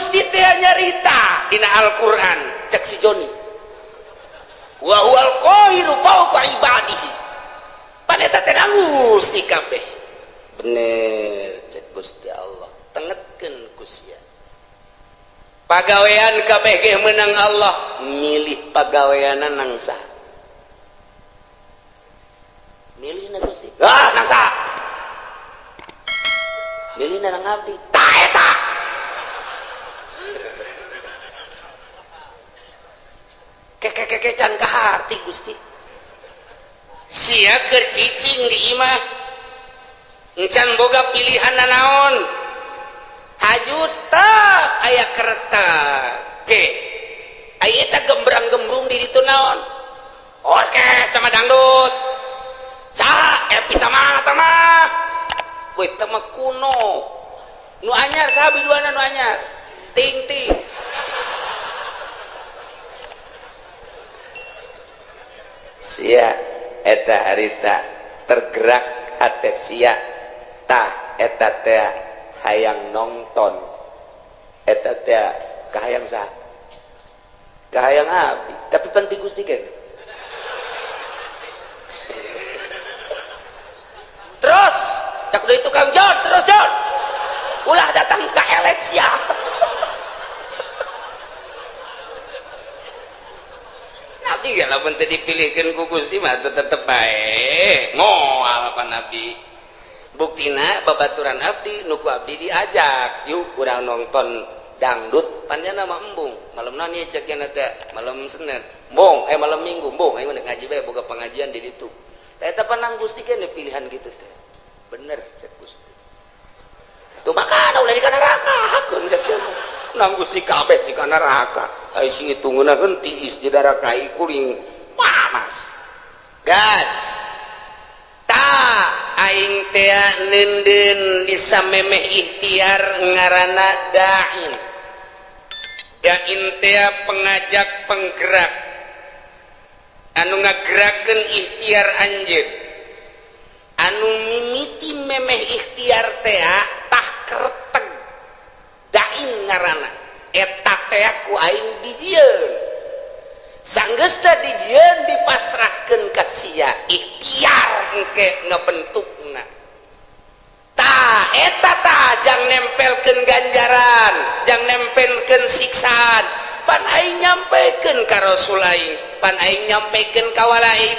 Gusti teh nyarita dina Al-Qur'an cek si Joni wa huwal qahiru fawqa ibadihi paneta teh Gusti kabeh bener cek Gusti Allah tengetkeun ku sia pagawean kabeh ge meunang Allah milih pagaweana nang saha milih na Gusti nang saha milih na nang abdi tah eta keke can kaharti Gusti sia keur cicing di imah encan boga pilihan naon hajut tak aya keretak ge aya eta gembrang-gembrung di ditu naon orkes sama dangdut saha pita mana tah mah we teh mah kuno nu anyar saha biduana nu anyar ting ting sia eta harita tergerak hate sia tah eta teh hayang nonton eta teh kahayang saha kahayang abdi tapi penting Gusti kan terus cak deui tukang Jon terus Jon ulah datang ke eleksi Nabi gak lamun teu dipilihkeun ku Gusti mah tetep bae moal pan Nabi buktina babaturan abdi nu ku abdi diajak yuk urang nonton dangdut panjana mah embung malam naon ieu cek nya teh malam Senin embung malam Minggu embung aing mah ngaji bae boga pengajian di ditu eta panang Gusti keneh pilihan kitu teh bener cek Gusti tuh makana ulah di neraka hakeun cek dia nang Gusti kabeh si kana neraka ai si hitungna henti di darakai kuring panas gas ta aing teh nenden disamemeh ikhtiar ngaranna dai dain teh pengajak penggerak anu ngagerakeun ikhtiar anjeun anu mimiti memeh ikhtiar teh tah kereteg dain ngaranna eta teh ku aing dijieun sanggeusna dijieun dipasrahkeun ka sia ikhtiar engke ngabentukna tah eta tah jang nempelkeun ganjaran jang nempelkeun siksaan pan aing nyampekeun ka rasul aing pan aing nyampekeun ka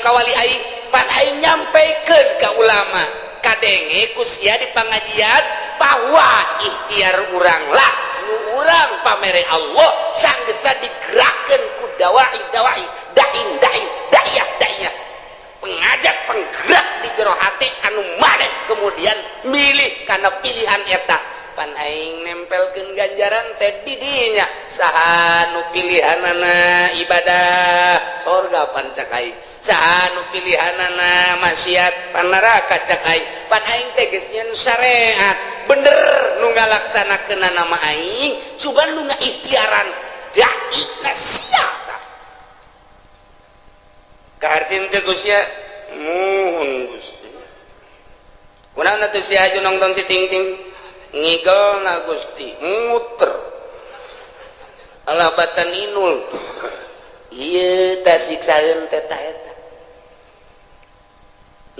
kawali aing pan aing nyampekeun ka ulama kadenge ku sia di pangajian bahwa ikhtiar urang lah nu urang pamere Allah sanggeusna digerakkeun ku dawai daiyah pengajak penggerak di jero hati anu maneh kemudian milih kana pilihan eta pan aing nempelkeun ganjaran teh di dinya saha nu pilihanana ibadah surga pan cak aing saha nu pilihanana maksiat pan neraka cak aing pan aing teh geus nyeun syariat bener nu ngalaksanakeun nama aing coba nu ngaikhtiaran dai na sia tah kahartin teh Gusti muhun Gusti kunaon atuh si haju nongtong si ting-ting ngigelna Gusti muter alabatan inul ieu tah siksaeun teh ta eta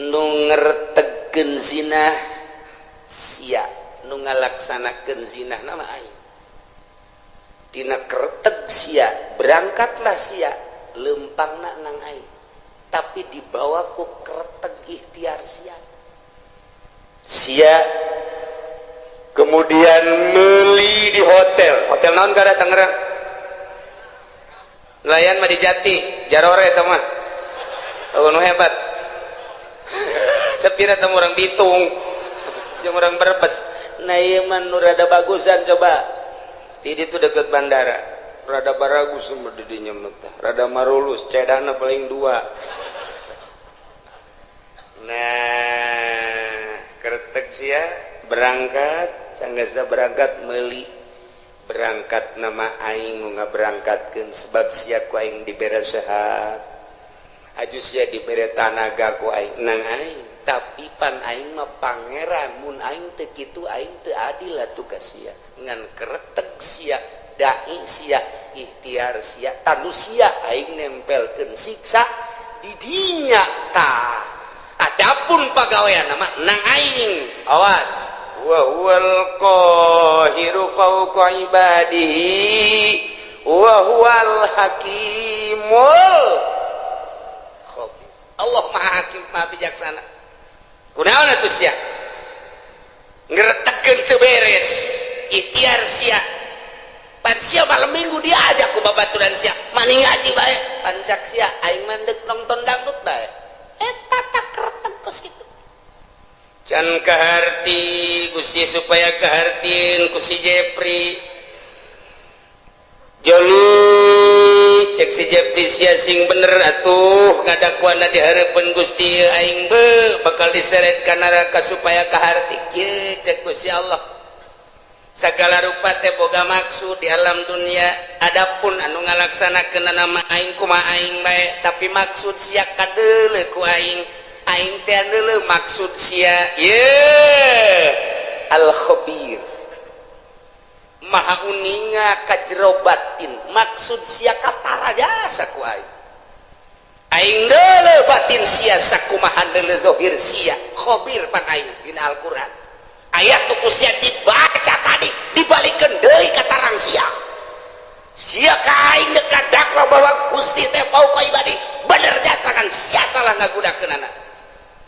nu ngertegkeun zinah sia nu ngalaksanakeun zinah nama aing tina kereteg sia berangkatlah sia lempangna nang aing tapi dibawa ku kereteg ikhtiar sia kemudian meuli di hotel naon kada Tangerang nelayan mah di Jati Jarore eta mah nu hebat sepira teh urang Bitung jeung urang Brebes nah ieu mah nu rada bagusan coba di ditu deket bandara rada baragus mah di dinya mah rada marulus cedana paling 2 nah keretek sia berangkat sanggeusna berangkat meuli berangkat nama aing nu ngaberangkatkeun sebab sia ku aing dibere sehat ajusnya diberi tanaga ku aing nang aing tapi pan aing mah pangeran mun aing teu kitu aing teu adil atuh ka sia ngan keretek sia dai sia ikhtiar sia tanu sia aing nempelkeun siksa di dinya tah adapun pagawean mah nang aing awas wa huwal qahiru fawqa ibadihi wa huwal hakimul khabir. Allah maha hakim maha bijaksana. Kunaon atuh sia? Ngretegkeun teu beres, ikhtiar sia. Pan sia malam minggu diajak ku babaturan sia, mani ngaji bae. Pan sak sia aing mandek nonton dangdut bae. Eta tak kretek kos kitu. Can kaharti Gusti supaya kahartieun ku si Jepri. Joli cek si Jepri sia sing bener atuh ngadakuana dihareupeun Gusti aing be bakal diseret ka neraka supaya kaharti kieu cek Gusti Allah. Sagala rupa teh boga maksud di alam dunia adapun anu ngalaksanakeun nama aing kumaha aing bae tapi maksud sia kadeuleu ku aing teh deuleu maksud sia al-khabir maha uninga ka jero batin maksud sia katara jasa ku aing deuleu batin sia sakumaha deuleu zahir sia khabir pan aing dina Al-Qur'an ayat tuku sia dibaca tadi dibalikeun deui ka tarang sia ka aing dekat dakwa bahwa Gusti teh pauqa ibadi bener jasa kan sia salah ngagudakeunana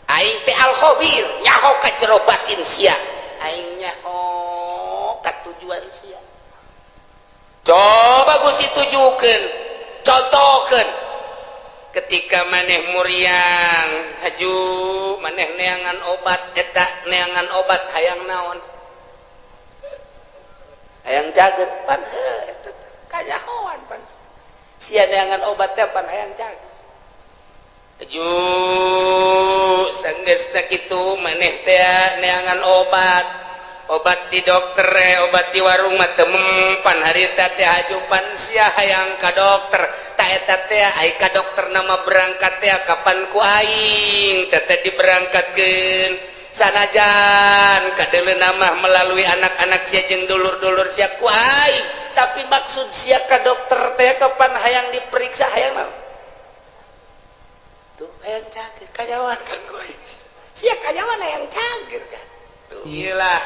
aing teh al-khabir nyaho ka jero batin sia aing nyaho ka tujuan sia coba Gusti tujukeun contohkeun ketika maneh muriang haju maneh neangan obat eta neangan obat hayang naon hayang jaget pan eta kanyahoan pan sia neangan obat teh pan hayang jaget haju sanggeusna kitu maneh teh neangan obat di dokter obat di warung mah teu mempan harita teh haju pan sia hayang ka dokter ta eta teh ai ka dokter nama berangkat teh kapan ku aing teh diberangkatkeun sanajan kadeuleuh mah melalui anak-anak sia jeung dulur-dulur sia ku aing tapi maksud sia ka dokter teh kapan hayang diperiksa hayang naon tuh hayang cager kajawan kan ku aing sia kajawan hayang cager kan tuh iyalah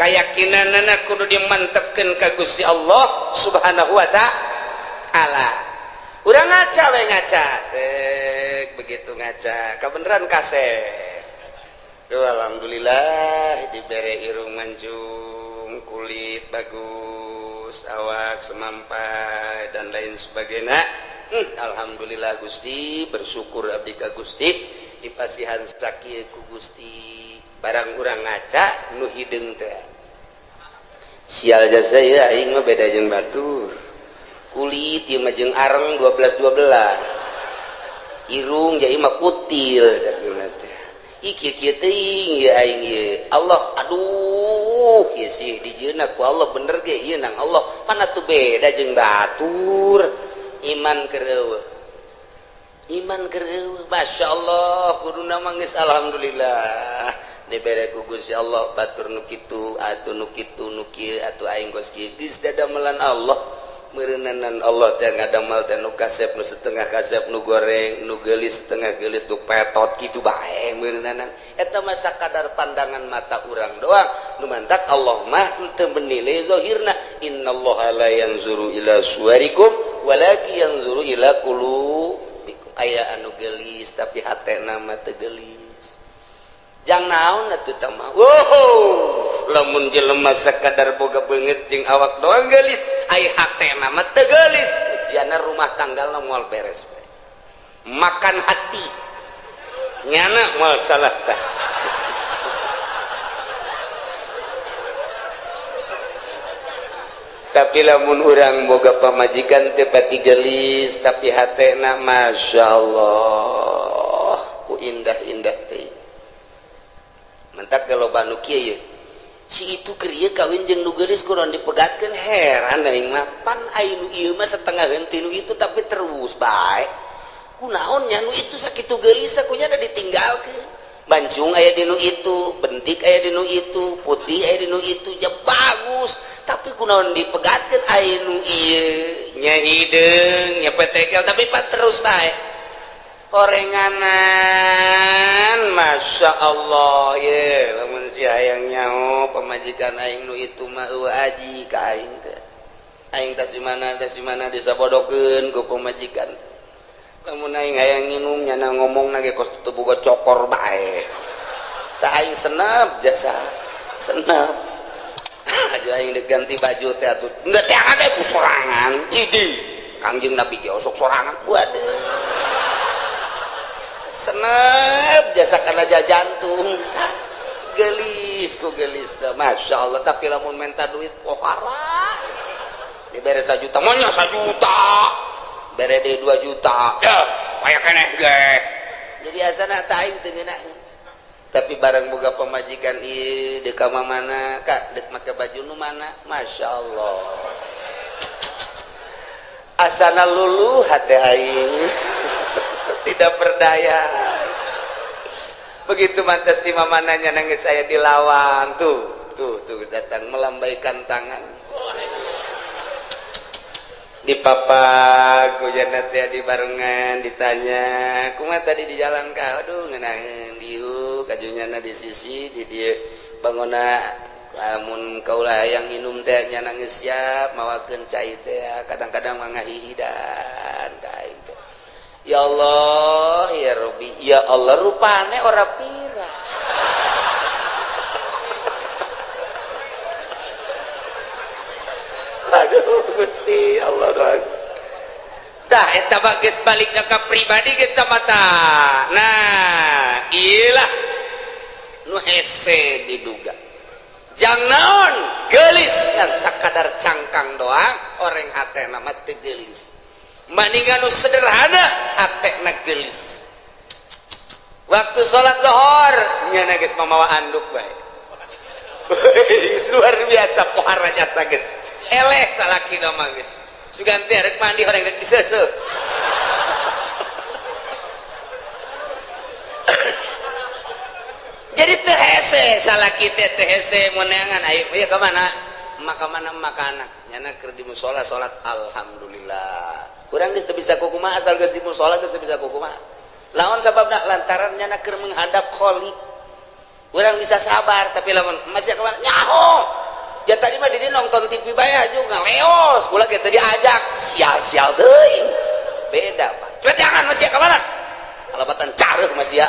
kayakinanna kudu dimantepkeun ka Gusti Allah Subhanahu wa taala. Urang ngaca we ngaca tek begitu ngaca kabeneran kasep. Duh alhamdulillah dibere irung mancung kulit bagus awak semampai dan lain sebagainya alhamdulillah Gusti bersyukur abdi ka Gusti dipasihan sakieu ku Gusti barang urang ngaca nu hideung teh sial jasa ya aing mah beda jeung batur kulit ieu mah jeung areng 12 irung jadi mah kutil sakeuna teh ih kieu teuing ieu aing ieu Allah aduh ieu sih dijieunna ku Allah bener ge ieu nang Allah mana tuh beda jeung batur iman keur eueuh masyaallah kuduna mah geus alhamdulillah dibere ku Gusti Allah batur nu kitu atuh nu kitu nu kieu atuh aing geus kieu geus dadamelan Allah meureunanan Allah teh ngadamal teh nu kasep nu setengah kasep nu goreng nu geulis setengah geulis nu petot kitu bae meureunanan eta mah sakadar pandangan mata urang doang nu mantak Allah mah teu menilai zahirna innallaha la yanzuru ila suwarikum walakin yanzuru ila qulubikum aya anu geulis tapi hatena mah teu geulis jang naon atuh tah mah lamun jelema sakadar boga beungeut jeung awak doang geulis ai hatena mah teu geulis ujianna rumah tanggalna moal beres makan hati nyana moal salah tah tapi lamun urang boga pamajikan teu pati geulis tapi hatena masyaallah ku indah-indah teh mentak kalau banu kieu si itu keur ieu kawin jeung nu geulis kunaon dipegatkeun heran aing mah pan ai nu ieu mah setengah henteu nu itu tapi terus bae kunaonnya nu itu sakitu geulis sakunya da ditinggalkeun bancung aya di nu itu bentik aya di nu itu putih aya di nu itu ya bagus tapi kunaon dipegatkeun aya nu ieu nya hideung nya petegel tapi terus bae orenganan Masya Allah ye lamun si hayang nyaho pamajikan aing nu itu mah aji ka aing teh aing teh simana disabodokeun ku pamajikan lamun aing hayang nginum nyana ngomong ge kos teu boga cokor bae tah aing senep jasa senep aja aing diganti baju teh atuh enggak teh ade ku sorangan idi Kangjeng Nabi ge osok sorangan waduh senep jasa kana jantung gelis ku gelis dah Masya Allah tapi lamun minta duit pohara dibere 1 juta monya 1 juta bere deh 2 juta ya paya keneh ge jadi asana teh aing teu ngeunaheun tapi barang boga pamajikan ieu deuk ka mana kak deuk make baju nu mana Masya Allah asana luluh hate aing tidak berdaya begitu mantas di mamananya nangis saya dilawang tuh datang melambaikan tangan di papa kujana teh di barengan ditanya kumaha tadi di jalan ka aduh ngeunaheun dieu kajunyana di sisi di dieu bangona lamun kaulah hayang minum teh nya nangis siap mawakeun cai teh kadang-kadang mah ngahihidan ka aing teh ya Allah ya Rabbi ya Allah rupane ora pira aduh Gusti Allah doang tah eta mah geus balik ka pribadi geus mata nah iyalah nu hese diduga jangan geulis ngan sakadar cangkang doang orang hatena mah teu geulis maningan nu sederhana hatena geulis waktu salat zuhur nyana geus mamawa anduk bae luar biasa pohara jasa geus eleh salaki mah geus suganti arek mandi horeng rek diseuseuh jadi teu hese salaki teh teu hese moneangan ayo ieu ka mana makanan nyana keur di mushola salat alhamdulillah urang geus teu bisa kukumaha asal geus di mushola geus teu bisa kukumaha lawan sababna lantaran nyana keur menghadap kholi urang bisa sabar tapi lamun masih ka mana nyaho ya tadi mah di nonton TV bae juga ngaleos kula ge teu diajak sial-sial teuing beda Pak coba jangan masih ka mana alabatan careuh masih ya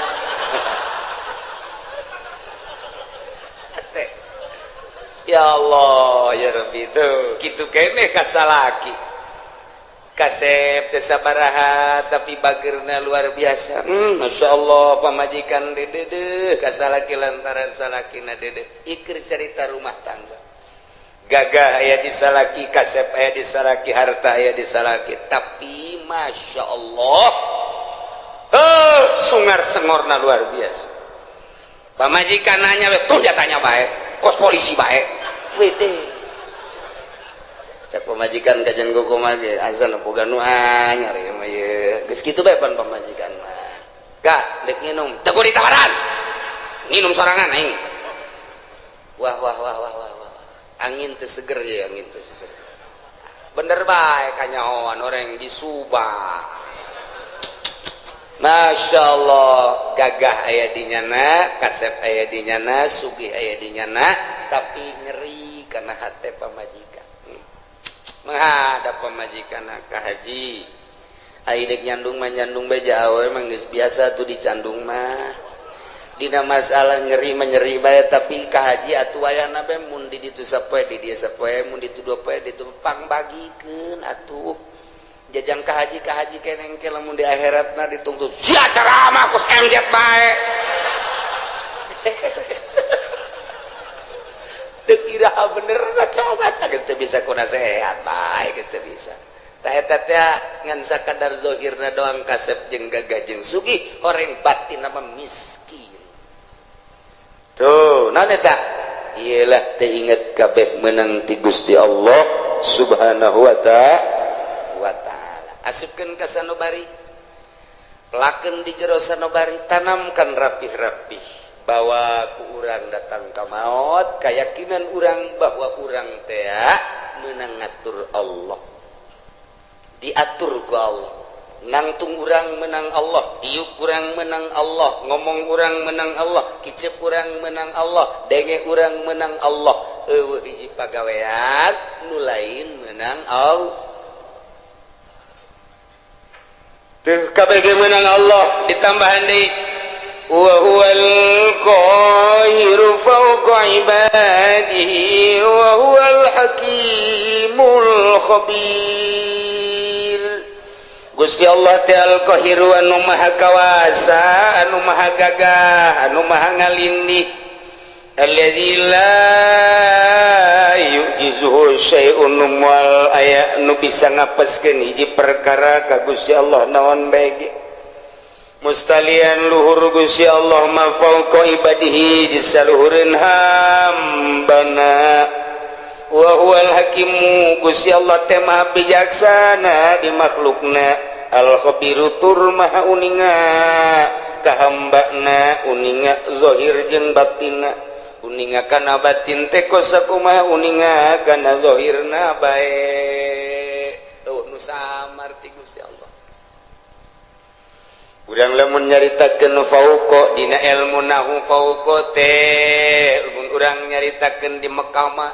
ya Allah ya Rabbi tuh kitu keneh kasalaki kasep teu sabaraha tapi bageurna luar biasa Masya Allah pamajikan dedeh kasalaki lantaran salakina dedeh ikir cerita rumah tangga gagah aya di salaki kasep aya di salaki harta aya di salaki tapi Masya Allah sungar sengorna luar biasa pamajikan nanya tuh jatanya baik kos polisi baik wede cak pemajikan kajian kukumah ge asal boga nu anyar ieu mah ieu geus kitu bae pan pemajikan mah kak dek nginum teu kudu ditawaran nginum sorangan aing wah angin teu seger ya angin teu seger bener bae kanyahoan orang di Subang Masya Allah gagah aya di nyana kasep aya di nyana sugih aya di nyana tapi nyeri karena hati pamajikan menghadap pamajikan ka haji aidek nyandung mah nyandung beja awe mah geus biasa tuh dicandung mah dina masalah nyeri menyeri bae tapi ka haji atuh wayahna bae mun di ditu sapoe di dieu sapoe mun ditu dua poe ditu pang bagikeun atuh jajang ka haji keneng ke lamun di akhiratna dituntut sia ceramah kus MZ bae teu kira bener coba tah geus teu bisa kuna sehat bae geus teu bisa tah eta teh ngan sakadar zahirna doang kasep jeung gagah jeung sugih horeng batinna mah miskin tuh naon eta iyalah teu inget kabeh meunang ti Gusti Allah Subhanahu wa ta'ala asupkeun ka sanubari laken di jero sanobari tanamkan rapih-rapih bahwa ku urang datang ka maut keyakinan urang bahwa urang teh meunang ngatur Allah diatur ku Allah nangtung urang menang Allah diuk urang menang Allah ngomong urang menang Allah kicep urang menang Allah denge urang menang Allah eueuh hiji pagawean nu lain menang Allah teu kabeh menang Allah ditambahan deui wa huwal qahiru fawqa ibadihi wa huwal hakimul khabir. Gusti Allah teh al-qahiru anu maha kawasa anu maha gagah anu maha ngalindih alladzi la yujizuhu syai'un wal aya nu bisa ngapeskeun hiji perkara ka Gusti Allah naon bae ge mustalian luhur Gusti Allah ma fauqa ibadihi di saluhureun hambana wa huwal hakimu Gusti Allah teh maha bijaksana di makhlukna al khabiru tur maha uninga ka hambana uninga zahir jeung batinna uninga kana batin teh kosakumaha uninga kana zahirna bae nu samar ti Gusti Allah. Urang lamun nyaritakeun fauqa dina ilmu nahu fauqa teh mun urang nyaritakeun di Mekah mah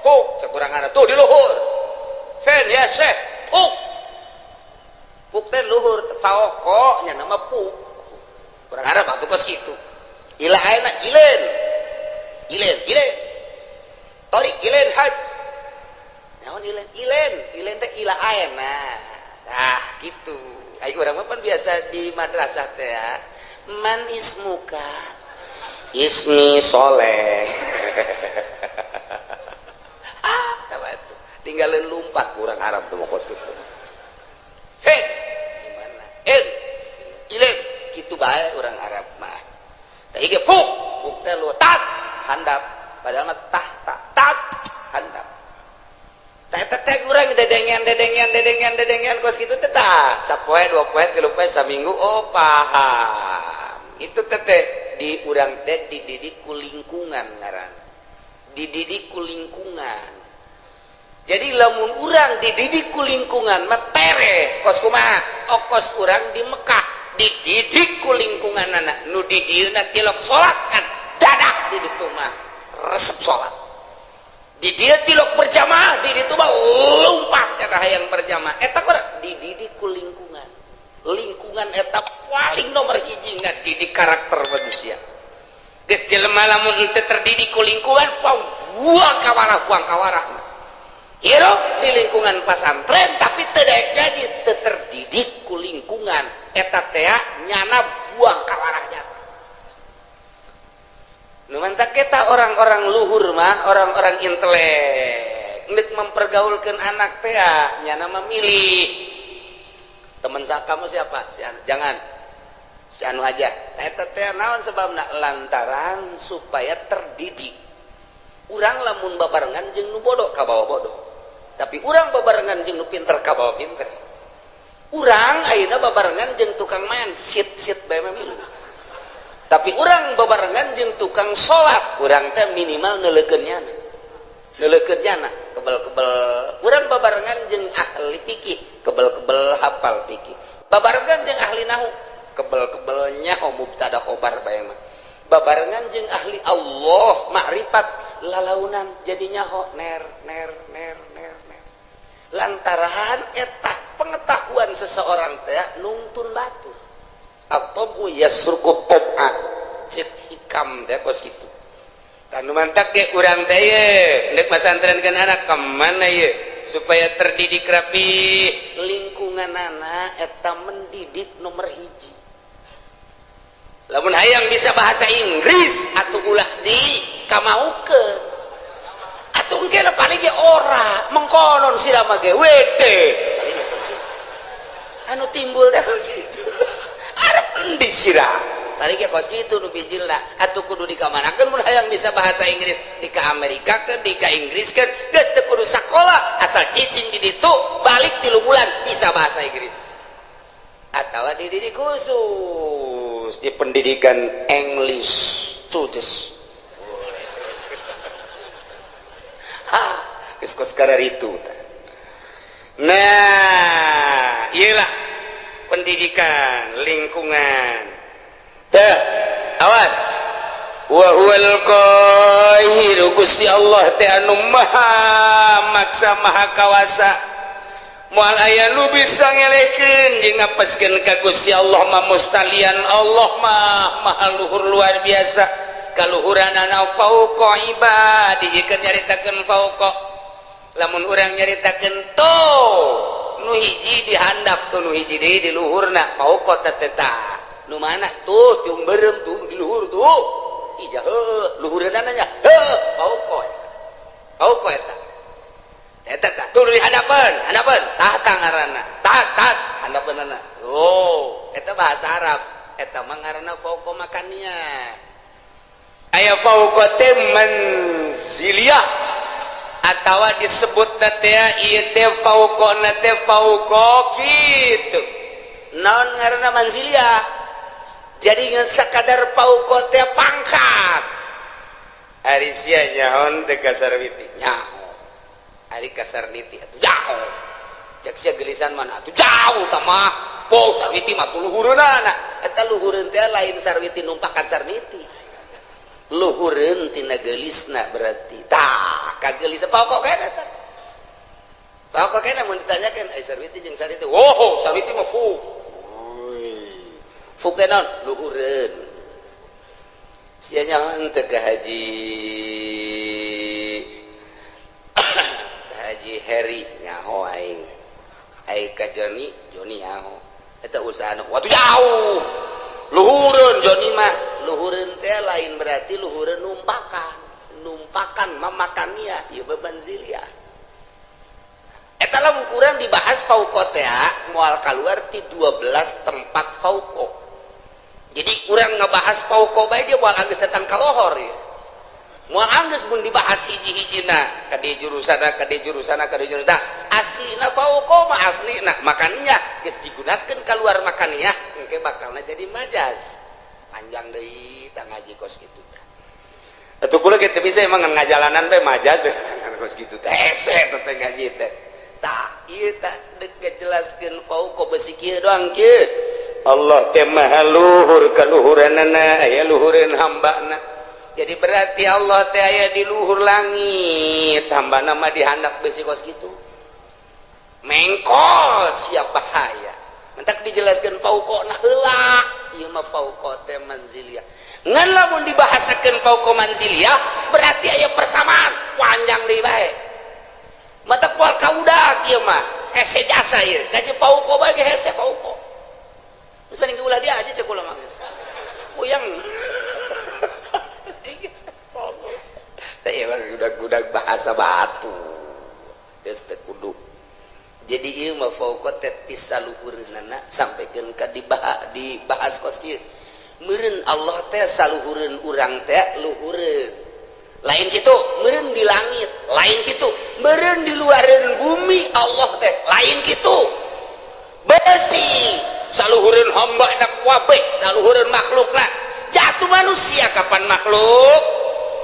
fuk sakurangana tuh di luhur fen ya syekh fuk teh luhur fauqa nya nama fuk urang Arab atuh kos kitu ila ayeuna ilen tori ilen haj naon ilen teh ila ayeuna nah gitu ai urang mah pan biasa di madrasah teh ya man ismuka ismi soleh tinggalin lumpat kurang Arab tuh mau kos gitu gimana ilen gitu bae orang Arab mah tadi ge fuk teh lu tat handap padahal mah tat handap teh urang dedengan kos gitu teh tah sapoe dua poe tilu poe saminggu oh paham itu teh di urang teh dididik ku lingkungan ngaran dididik ku lingkungan. Jadi lamun urang dididik ku lingkungan mah tere kos kumaha kos urang di Mekah dididik ku lingkungan anak nu di dieuna tilok salat kan dadak di ditu mah resep salat di dia tilok berjamaah di ditu mah lompat kana hayang berjamaah eta kurang dididik ku lingkungan eta paling nomor hiji ngadidik karakter manusia geus jelema lamun teu terdidik ku lingkungan buang kawarah hirup di lingkungan pesantren tapi tidak jadi terdidik ku lingkungan eta teh nyana buang kawarah jasa nu mantap kita orang-orang luhur mah orang-orang intelek ngeuk mempergaulkan anak teh nyana memilih teman kamu siapa jangan si anu aja eta teh naon sebabna lantaran supaya terdidik urang lamun babarengan jeung nu bodoh ka bawa bodoh tapi urang babarengan jeung nu pinter ka bawa pinter urang ayeuna babarengan jeung tukang main sit bae milu tapi urang babarengan jeung tukang salat urang teh minimal neulekeun nyana kebel-kebel urang babarengan jeung ahli fikih kebel-kebel hafal fikih babarengan jeung ahli nahu kebel-kebel nyaho mubtada khobar bae mah babarengan jeung ahli Allah makrifat lalaunan jadinya ho ner lantaran eta pengetahuan seseorang teh nungtun batur atau yasruku tab'a cek hikam teh kos kitu tanu mantak ge urang teh ye neuk masantrenkeun anak ka mana ye supaya terdidik rapi lingkungan anak eta mendidik nomor hiji lamun hayang bisa bahasa Inggris atuh ulah di kamaukeun atuh engke paling ge ora mengkonon sila mah ge wede anu timbul teh kitu arep endi sira tarik ya kos gitu nu bijilna atuh kudu dikamanakeun mun hayang bisa bahasa Inggris di ka Amerika ke di ka Inggris kan geus teu kudu sakola asal cicing di ditu balik 3 bulan bisa bahasa Inggris atawa dididik khusus di pendidikan English studies geus kos kararitu. Nah iyalah pendidikan lingkungan teh awas wa huwal qahir Gusti Allah teh anu maha maksa maha kawasa moal aya nu bisa ngelehkeun jeung ngapaskeun ka Gusti Allah mah mustalian Allah mah maha luhur luar biasa kaluhuranana fauqa ibadi jikeun nyaritakeun fauqa lamun urang nyaritakeun to nu hiji dihandap tuh nu hiji deui di luhurna fauqa teteta nu mana tuh tiung beureum tuh di luhur tuh ija heuh luhureunna nya heuh fauqa eta tuh di hadapan tahta ngaranna tahat handapeunna oh eta bahasa Arab eta mah ngaranna fauqa makannya aya fauqa teh manziliyah atawa disebut teh ieu teh fauqana teh fauqa kitu naon ngaranna manziliyah jadi ngan sakadar fauqa teh pangkat ari sia nyaon teh kasarwiti nyaho ari kasarniti atuh jauh cek sia gelisan mana atuh jauh tah mah po sarwiti mah tuh luhureunana eta luhureun teh lain sarwiti numpakan sarniti luhureun tina gelisna berarti tah kagelis pokok kana tah pokok kana mun ditanyakeun ai sarwiti jeung sarwiti oh sarwiti mah fuk teh naon luhureun sia nyaon teh ka Haji Heri nyaho aing ka Joni nyaho eta usahana waduh jauh luhureun Joni mah luhureun teh lain berarti luhureun numpakan mamakannya ieu beban ziliyah eta lamun kurang dibahas fauqa teh moal kaluar ti 12 tempat fauqa jadi urang ngebahas fauqa bae dia moal anggeus datang ka lohor ya moal anggeus mun dibahas hiji-hijina ka di jurusana aslina fauqa mah aslina makaniyah geus digunakeun kaluar makaniyah engke bakalna jadi majas panjang deui tah ngaji kos kitu tah atuh kula kitu bisa emang ngajalanan bae majas bae kos kitu teh hese teh ngaji teh tah ieu tah deuk ngajelaskeun fauqa besi kieu doang kieu Allah teh maha luhur kaluhuranana aya luhureun hambana jadi berarti Allah teh aya di luhur langit hambana mah dihandap besi kos kitu mengkol siap bahaya mentak dijelaskeun fauqana heula ieu mah fauqa teh manziliyah ngan lamun dibahasakeun fauqa manziliyah berarti aya persamaan panjang deui bae mata kual kaudak ieu mah hese jasa ieu gaji fauqa bae ge hese fauqa geus banding ulah dia aja cek ulah mah uyang udah bahasa batu geus teu kudu jadi ieu mah fauqa teh tisaluhureunana sampikeun ka dibahas kos kieu meureun Allah teh saluhureun urang teh luhureun lain kitu meureun di langit lain kitu meureun di luareun bumi Allah teh lain kitu besi saluhureun hamba na kabeh saluhureun makhlukna jatuh manusia kapan makhluk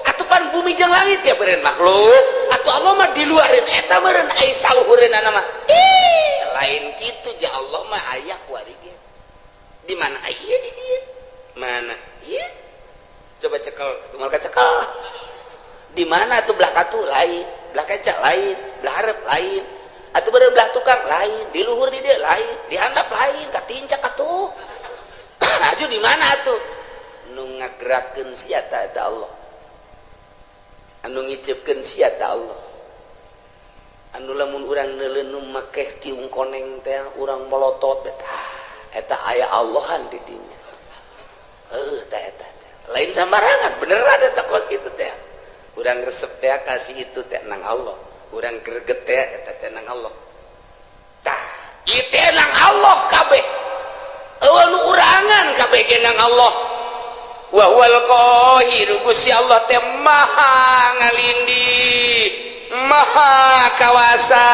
atupan bumi jeung langit ya beureun makhluk atuh Allah mah di luareun eta meureun ai saluhureunana mah lain kitu ja Allah mah aya kuari ge di mana aya di dieu mana ieu coba cekel tumal ka cekel di mana atuh belah katu lain belah kaca lain belah hareup lain atuh beureun belah tukang lain di luhur di dieu lain di handap lain ka tincak atuh aju di mana atuh nu ngagerakeun sia ta eta Allah anu ngiceupkeun sia ta Allah anu lamun urang neuleun nu makeh tiung koneng teh urang molotot eta aya Allahan di dinya tah eta lain sambarangan bener ada teh kos kitu teh urang resep teh kasih itu teh nang Allah urang greget teh eta teh nang Allah tah ieu teh nang Allah kabeh eueuh nu urangan kabeh ge nang Allah wa huwal qahir Gusti Allah teh maha ngalindih maha kawasa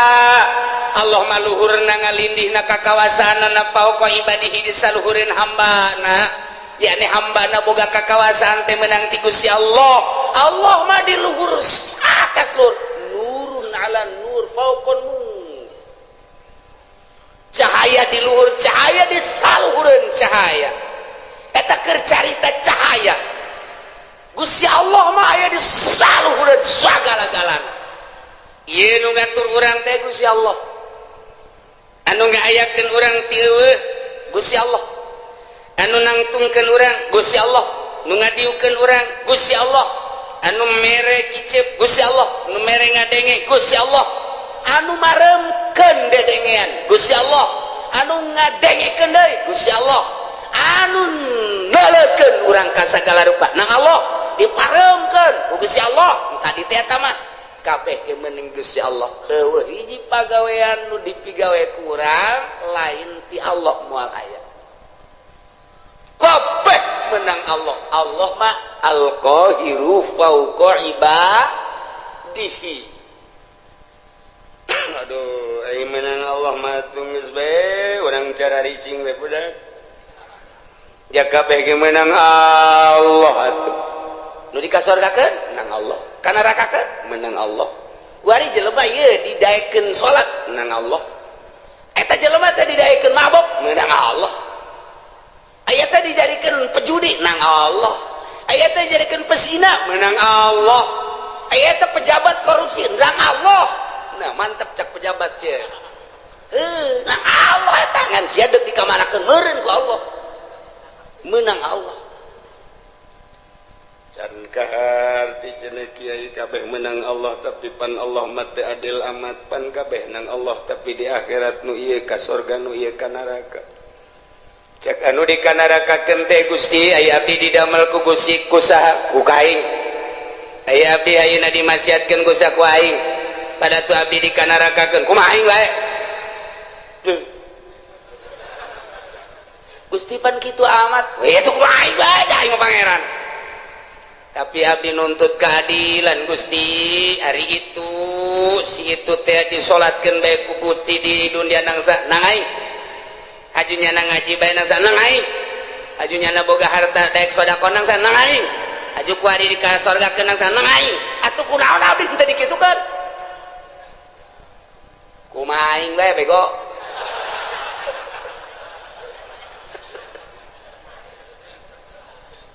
Allah maluhurna ngalindihna ka kawasaanna fauqa ibadihi di saluhureun hambana yakni hambana boga kakawasaan teh menang ti Gusti Allah Allah mah di luhur atas luhur nurun ala nur fauqan nur cahaya di luhur cahaya di saluhureun cahaya eta keur carita cahaya Gusti Allah mah aya di saluhureun sagala-galana ieu nu ngatur urang teh Gusti Allah anu ngaayakeun urang ti eueuh Gusti Allah anu nangtungkeun urang Gusti Allah nu ngadiukeun urang Gusti Allah anu mere kicep Gusti Allah nu mere ngadenge Gusti Allah anu maremkeun dedengean Gusti Allah anu ngadengekeun deui Gusti Allah anu nalekeun urang ka sagala rupa nang Allah diparemkeun ku Gusti Allah tadi teh eta mah kabeh ge meuning Gusti Allah heueuh hiji pagawean nu dipigawe ku urang lain ti Allah moal aya kabeh menang Allah Allah mah al-qahiru fauqa ibadihi aduh ai menang Allah mah geus bae urang cara ricing we budak ya kabeh ge menang Allah atuh nu dikasorgakeun menang Allah kana nerakakeun menang Allah kuari jelema ieu didaekeun salat menang Allah eta jelema teh didaekeun mabok menang Allah aya teh dijadikeun pejudi menang Allah aya teh dijadikeun pesina menang Allah aya teh pejabat korupsi menang Allah nah mantep cak pejabat teh nah Allah eta ngan sia deuk dikamanakeun meureun ku Allah menang Allah can kahar ti cenah kiai kabeh menang Allah tapi pan Allah mah teu adil amat pan kabeh nang Allah tapi di akhirat nu ieu ka surga nu ieu ka neraka cek anu di ka nerakakeun teh Gusti aya abdi didamel ku Gusti ku saha ku kaing aya abdi ayeuna dimasiatkeun ku saha ku aing pada tu abdi di ka nerakakeun kumaha aing wae Gusti pan kitu amat we atuh kumaha aing wae aing mah pangeran tapi abdi nuntut keadilan Gusti hari itu si itu teh disolatkeun bae ku Gusti di dunia nangsa nang aing ajunya nang ngaji bae nangsa nang aing ajunya na boga harta daek sedekah nangsa nang aing aju ku ari di ka surgakeun nangsa nang aing atuh kunaon abdi teu dikitukeun kumaha aing bae bego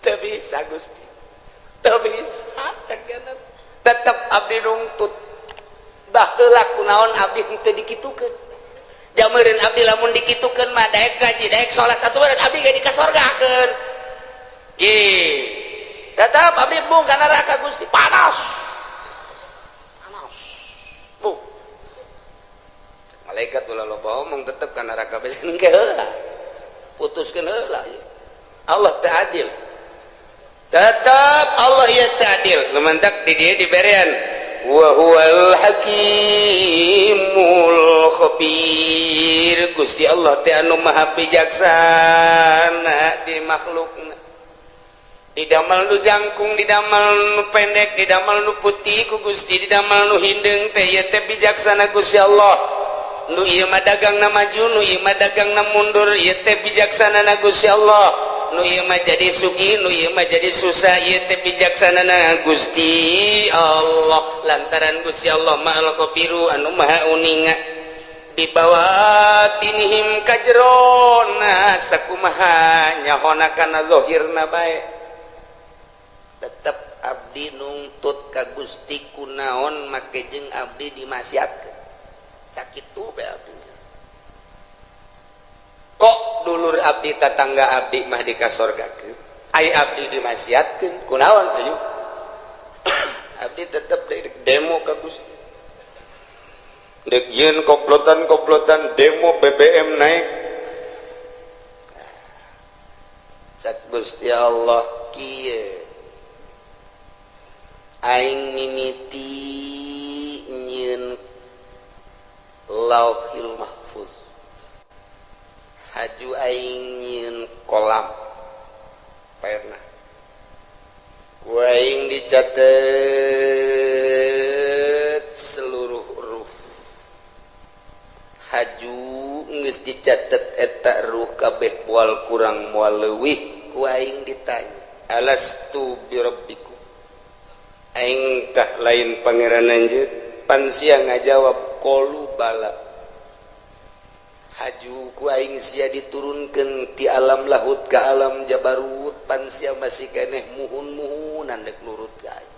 teu bisa Gusti teu bisa caganan tetep abdi nuntut baheula kunaon abdi teu dikitukeun jameureun abdi lamun dikitukeun mah daek gaji daek salat aturan abdi ge di ka surgakeun ge tetep abdi bung ka neraka Gusti panas bung malaikat ulah loba omong tetep ka neraka besen ge heula putuskeun heula Allah teu adil tetap Allah ya ta'adil lumantak di dia diberian wa huwal hakimul khabir Gusti Allah teh anu maha bijaksana di makhlukna didamel nu jangkung didamel nu pendek didamel nu putih ku Gusti didamel nu hindeng teh ieu teh bijaksana Gusti Allah nu ieu mah dagangna maju nu ieu mah dagangna mundur ieu teh bijaksana Gusti Allah nu ieu mah jadi sugih nu ieu mah jadi susah ieu teh bijaksanana Gusti Allah lantaran Gusti Allah ma'al khabiru anu maha uninga di bawatinihim kajrona sakumaha nyahona kana zahirna bae tetep abdi nuntut ka Gusti kunaon make jeung abdi dimasiatkeun sakitu bae abdi kok dulur abdi tetangga abdi mah di ka surgakeun ai abdi dimasiatkeun kunaon ayu abdi tetep demo ka Gusti dek yen komplotan demo BBM naik sak Gusti Allah kieu aing mimiti nyieun lauhil mahfuz haju aing nyieun kolam pernah dicatat seluruh ruh haju geus dicatat eta ruh kabeh moal kurang moal leuwih ku aing ditanya alastu birabbikum aing tah lain pangeran anjeun pan sia ngajawab qalu bala haju ku aing sia diturunkeun ti alam lahut ka alam jabarut pan sia masih keneh muhun-muhunan dek nurut ka aing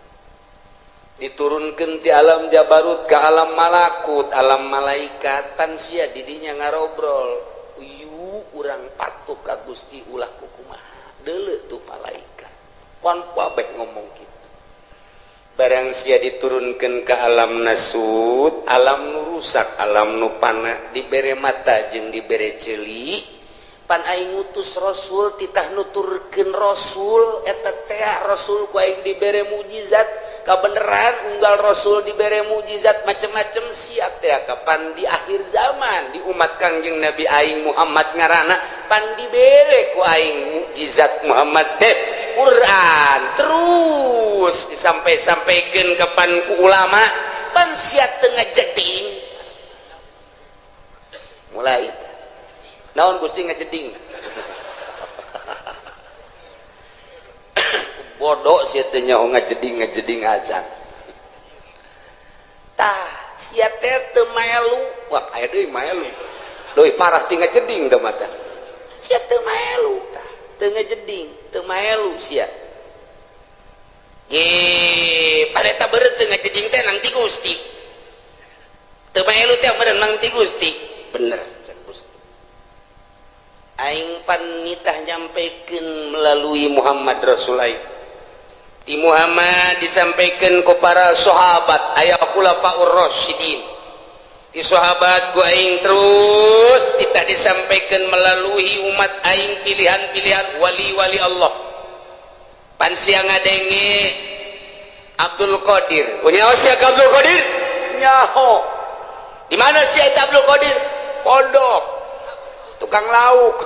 diturunkeun ti alam jabarut ka alam malakut alam malaikat pan sia didinya ngarobrol yu urang patuh ka Gusti ulah kumaha deuleu tuh malaikat pon babeh ngomong kitu barang sia diturunkeun ka alam nasut alam nu rusak alam nu pana dibere mata jeung dibere ceuli pan aing ngutus rasul titah nuturkeun rasul eta teh rasul ku aing dibere mukjizat kabeneran unggal rasul dibere mukjizat macem-macem sia teh kapan di akhir zaman di umat Kangjeng Nabi aing Muhammad ngaranna pan dibere ku aing mukjizat Muhammad teh Quran terus disampai-sampaikan kapan ku ulama pan sia teu ngajeding mulai naon Gusti ngajeding bodoh sia teh nyaho ngajeding azan tah sia teh teu melu wah aya deui melu deui parah ti ngajeding teh mata sia teu melu tah teu ngajeding teu melu sia ge pareta beureut teu ngajeding teh nang ti Gusti teu melu teh meureun nang ti Gusti bener cek Gusti aing pan nitah nyampikeun melalui Muhammad Rasul aing di Muhammad disampaikan ku para sahabat aya khulafaur rasyidin di sahabat ku aing terus kita disampaikan melalui umat aing pilihan-pilihan wali-wali Allah pan sia ngadenge Abdul Qadir punya sia Abdul Qadir nyaho di mana sia eta Abdul Qadir pondok tukang lauk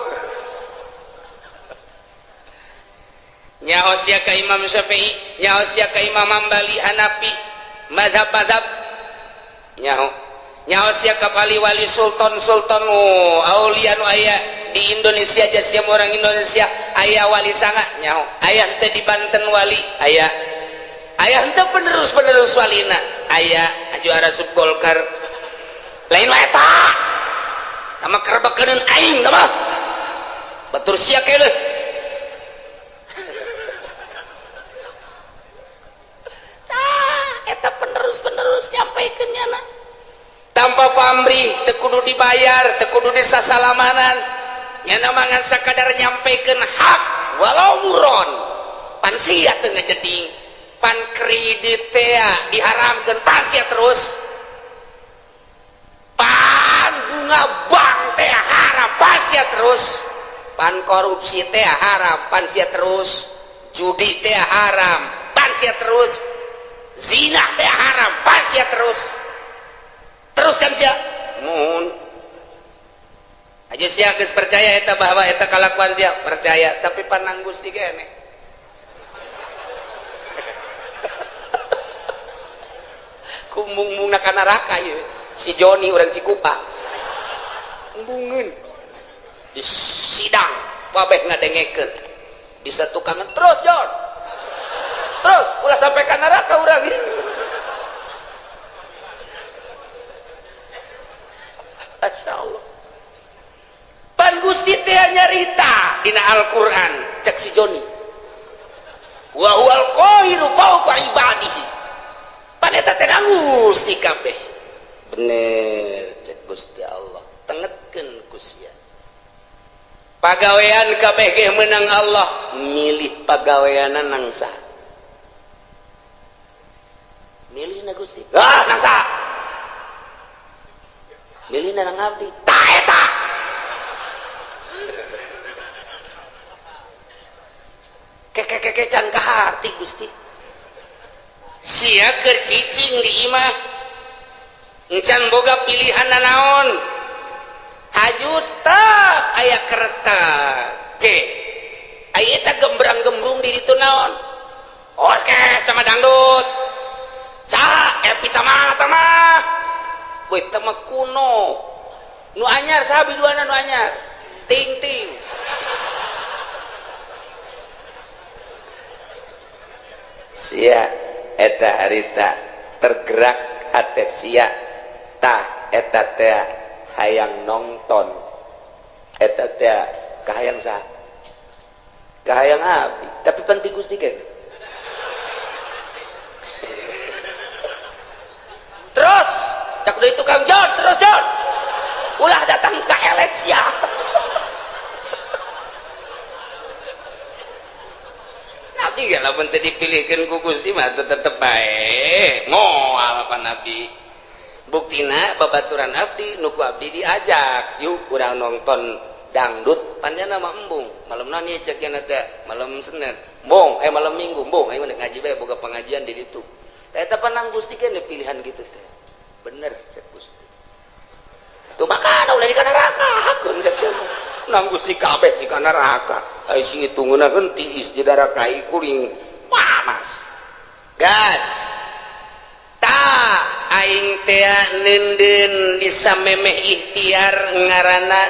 nyaho sia ka Imam Syafi'i nyaho sia ka Imam Hambali Hanafi mazhab-mazhab nyaho sia ka wali sultan aulia nu aya di Indonesia aja sia orang Indonesia aya wali sanga nyaho aya teh di Banten wali aya teh penerus walina aya juara sub Golkar lain wae eta nama kerebekeun aing tah mah batur sia keuleuh eta penerus nyampaikeun nyana tanpa pamrih teu kudu dibayar teu kudu disasalamanan nyana mangan sakadar nyampaikeun hak walau muron pan sia teu ngajeding pan kredit teh diharamkeun pan sia terus pan bunga bank teh haram pan sia terus pan korupsi teh haram pan sia terus judi teh haram pan sia terus zina teh haram pas ya teruskan sia mun aja sia geus percaya eta bahwa eta kalakuan sia percaya tapi panang Gusti keneh kumbung-mungna ka neraka ieu si Joni urang Cikupa embungeun di sidang babeh ngadengekeun di satu kangen terus Jon terus ulah sampai ke neraka urang Masya Allah pan Gusti teh nyarita dina Al-Quran cek si Joni wa huwal qahiru fawqa ibadihi pan eta teh Gusti kabeh bener cek Gusti Allah tengetkeun ku sia pagawean kabeh ge meunang Allah milih pagaweana nang saha milih na Gusti nang saha milih na nang abdi tah eta keke can ka hati Gusti sia keur cicing di imah encan boga pilihan naon hajut tak aya kereta aya eta gembrang-gembrung di ditu naon orkes sama dangdut saha epi tamah weh tamah kuno nu anyar saha biduana nu anyar ting ting sia eta harita tergerak hate sia tah eta teh hayang nonton eta teh kahayang saha kahayang abdi tapi penting Gusti kan terus cak deui tukang John terus John ulah datang ke eleksi ya Nabi gak lamun teu dipilihkeun ku Gusti mah tetep bae moal ka Nabi buktina babaturan abdi nuku abdi diajak yuk urang nonton dangdut panjana mah embung malam nani cek yana teh malam Senin embung malam Minggu embung ayo ngaji bae boga pengajian di ditu eta panang Gusti kan pilihan gitu teh bener cek Gusti tuh makana ulah di neraka hakeun cek teh nang Gusti kabeh si kana neraka ai si hitungna keun tiis di darakai kuring panas gas aing teh nenden bisa memeh ikhtiar ngaranna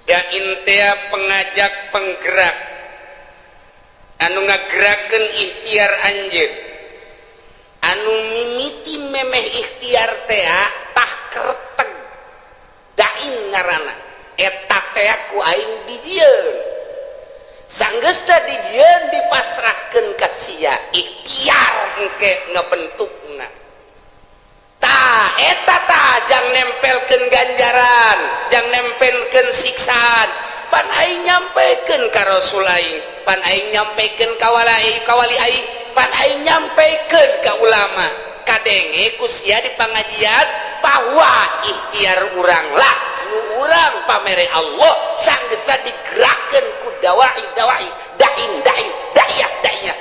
dain teh pengajak penggerak anu ngagerakeun ikhtiar anjeun anu mimiti memeh ikhtiar teh tah kereteg dain ngaranna eta teh ku aing dijieun sanggesta dijieun dipasrahkeun ka sia ikhtiar engke ngabentukna ta eta ta jang nempelkeun ganjaran jang nempelkeun siksaan pan aing nyampekeun ka rasul aing pan aing nyampekeun ka kawali aing pan aing nyampekeun ka ulama kadenge ku sia di pangajian bahwa ikhtiar urang lah nu urang pamere Allah sanggesta digerakkeun ku dawai daiyah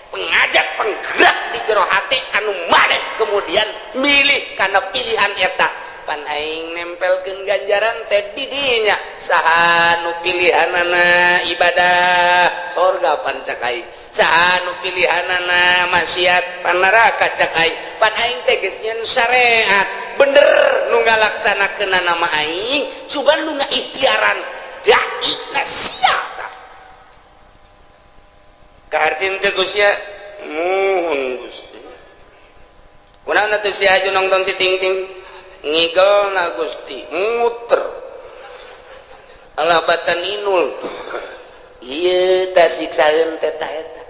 pengajak penggerak di jero hati anu maneh kemudian milih karena pilihan eta pan aing nempelkeun ganjaran teh di dinya saha nu pilihanana ibadah surga pan cak aing saha nu pilihanana maksiat pan neraka cak aing pan aing teh geus nyeun syariat bener nu ngalaksanakeunna nama aing cuban nu ngaikhtiaran dai na sia kahartin teh Gusti muhun Gusti kunaon atuh si haju nongtong si ting-ting ngigelna Gusti muter alabatan inul ieu tah siksaeun teh ta eta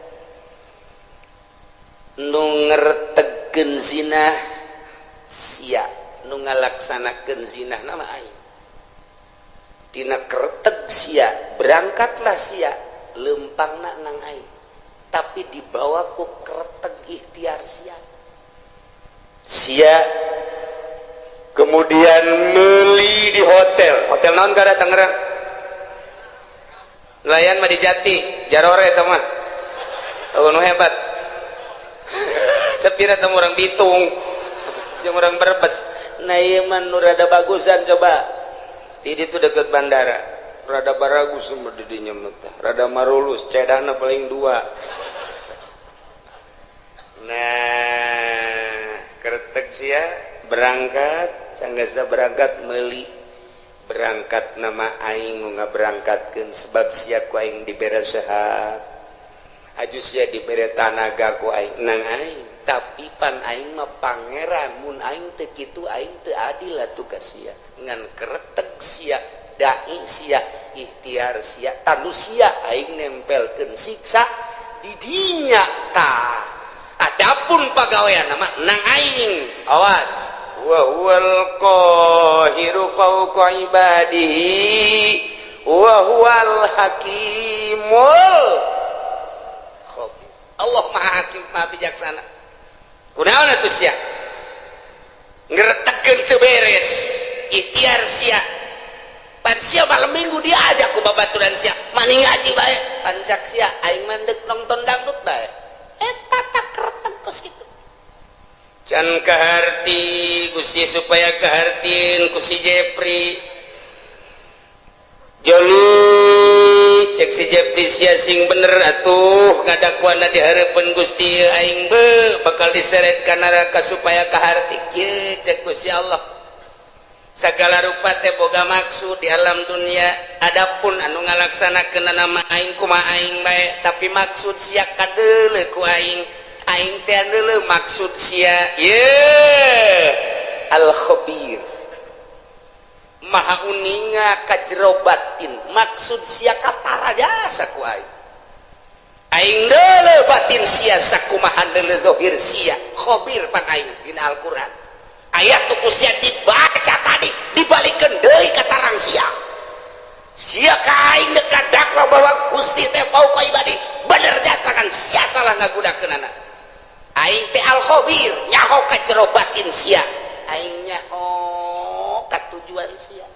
nu ngertegkeun zinah sia nu ngalaksanakeun zinah nama aing tina kereteg sia berangkatlah sia lempangna nang aing tapi dibawa ku kereteg ikhtiar sia kemudian meuli di hotel naon kada Tangerang nelayan mah di Jati Jarore eta mah nu hebat sepira teh urang Bitung jeung urang Brebes nah ieu mah nu rada bagusan coba di ditu deket bandara rada baragus sumber di dinya mah rada marulus cedana paling 2 nah keretek sia berangkat sanggasa berangkat meuli berangkat nama aing nu ngaberangkatkeun sebab sia ku aing dibere sehat aju sia dibere tanaga ku aing nang aing tapi pan aing mah pangeran mun aing teu kitu aing teu adil atuh ka sia ngan keretek sia dai sia ikhtiar sia tanu sia aing nempelkeun siksa di dinya tah adapun pagawean nama nang aing awas wa huwal qahiru fawqa ibadihi wa huwal hakimul khabir Allah maha hakim maha bijaksana kunaon atuh sia ngretegkeun teu beres ikhtiar sia pan sia malam Minggu diajak ku babaturan sia mani ngaji bae pancak sia aing mandek nonton dangdut bae eta tak kereteg kos kitu can kaharti Gusti supaya kahartin ku si Jepri joli cek si Jepri sia sing bener atuh ngadakuana dihareupeun Gusti aing bakal diseret ka neraka supaya kaharti kieu cek Gusti Allah. Sagala rupa teh boga maksud di alam dunia, adapun anu ngalaksanakeun nama aing kumaha aing bae, tapi maksud sia kadeuleu ku aing teh deuleu maksud sia al-khabir maha uninga ka jero batin, maksud sia katara jasa ku aing deuleu batin sia sakumaha deuleu zahir sia khabir pan aing dina Al-Qur'an. Ayat tuku sia dibaca tadi dibalikeun deui ka tarang sia ka aing dekat dakwa bahwa Gusti teh fauqa ibadi bener jasa kan sia salah ngagudakeunana. Aing teh al-khabir nyaho ka jero batin sia aing nyaho ka tujuan sia.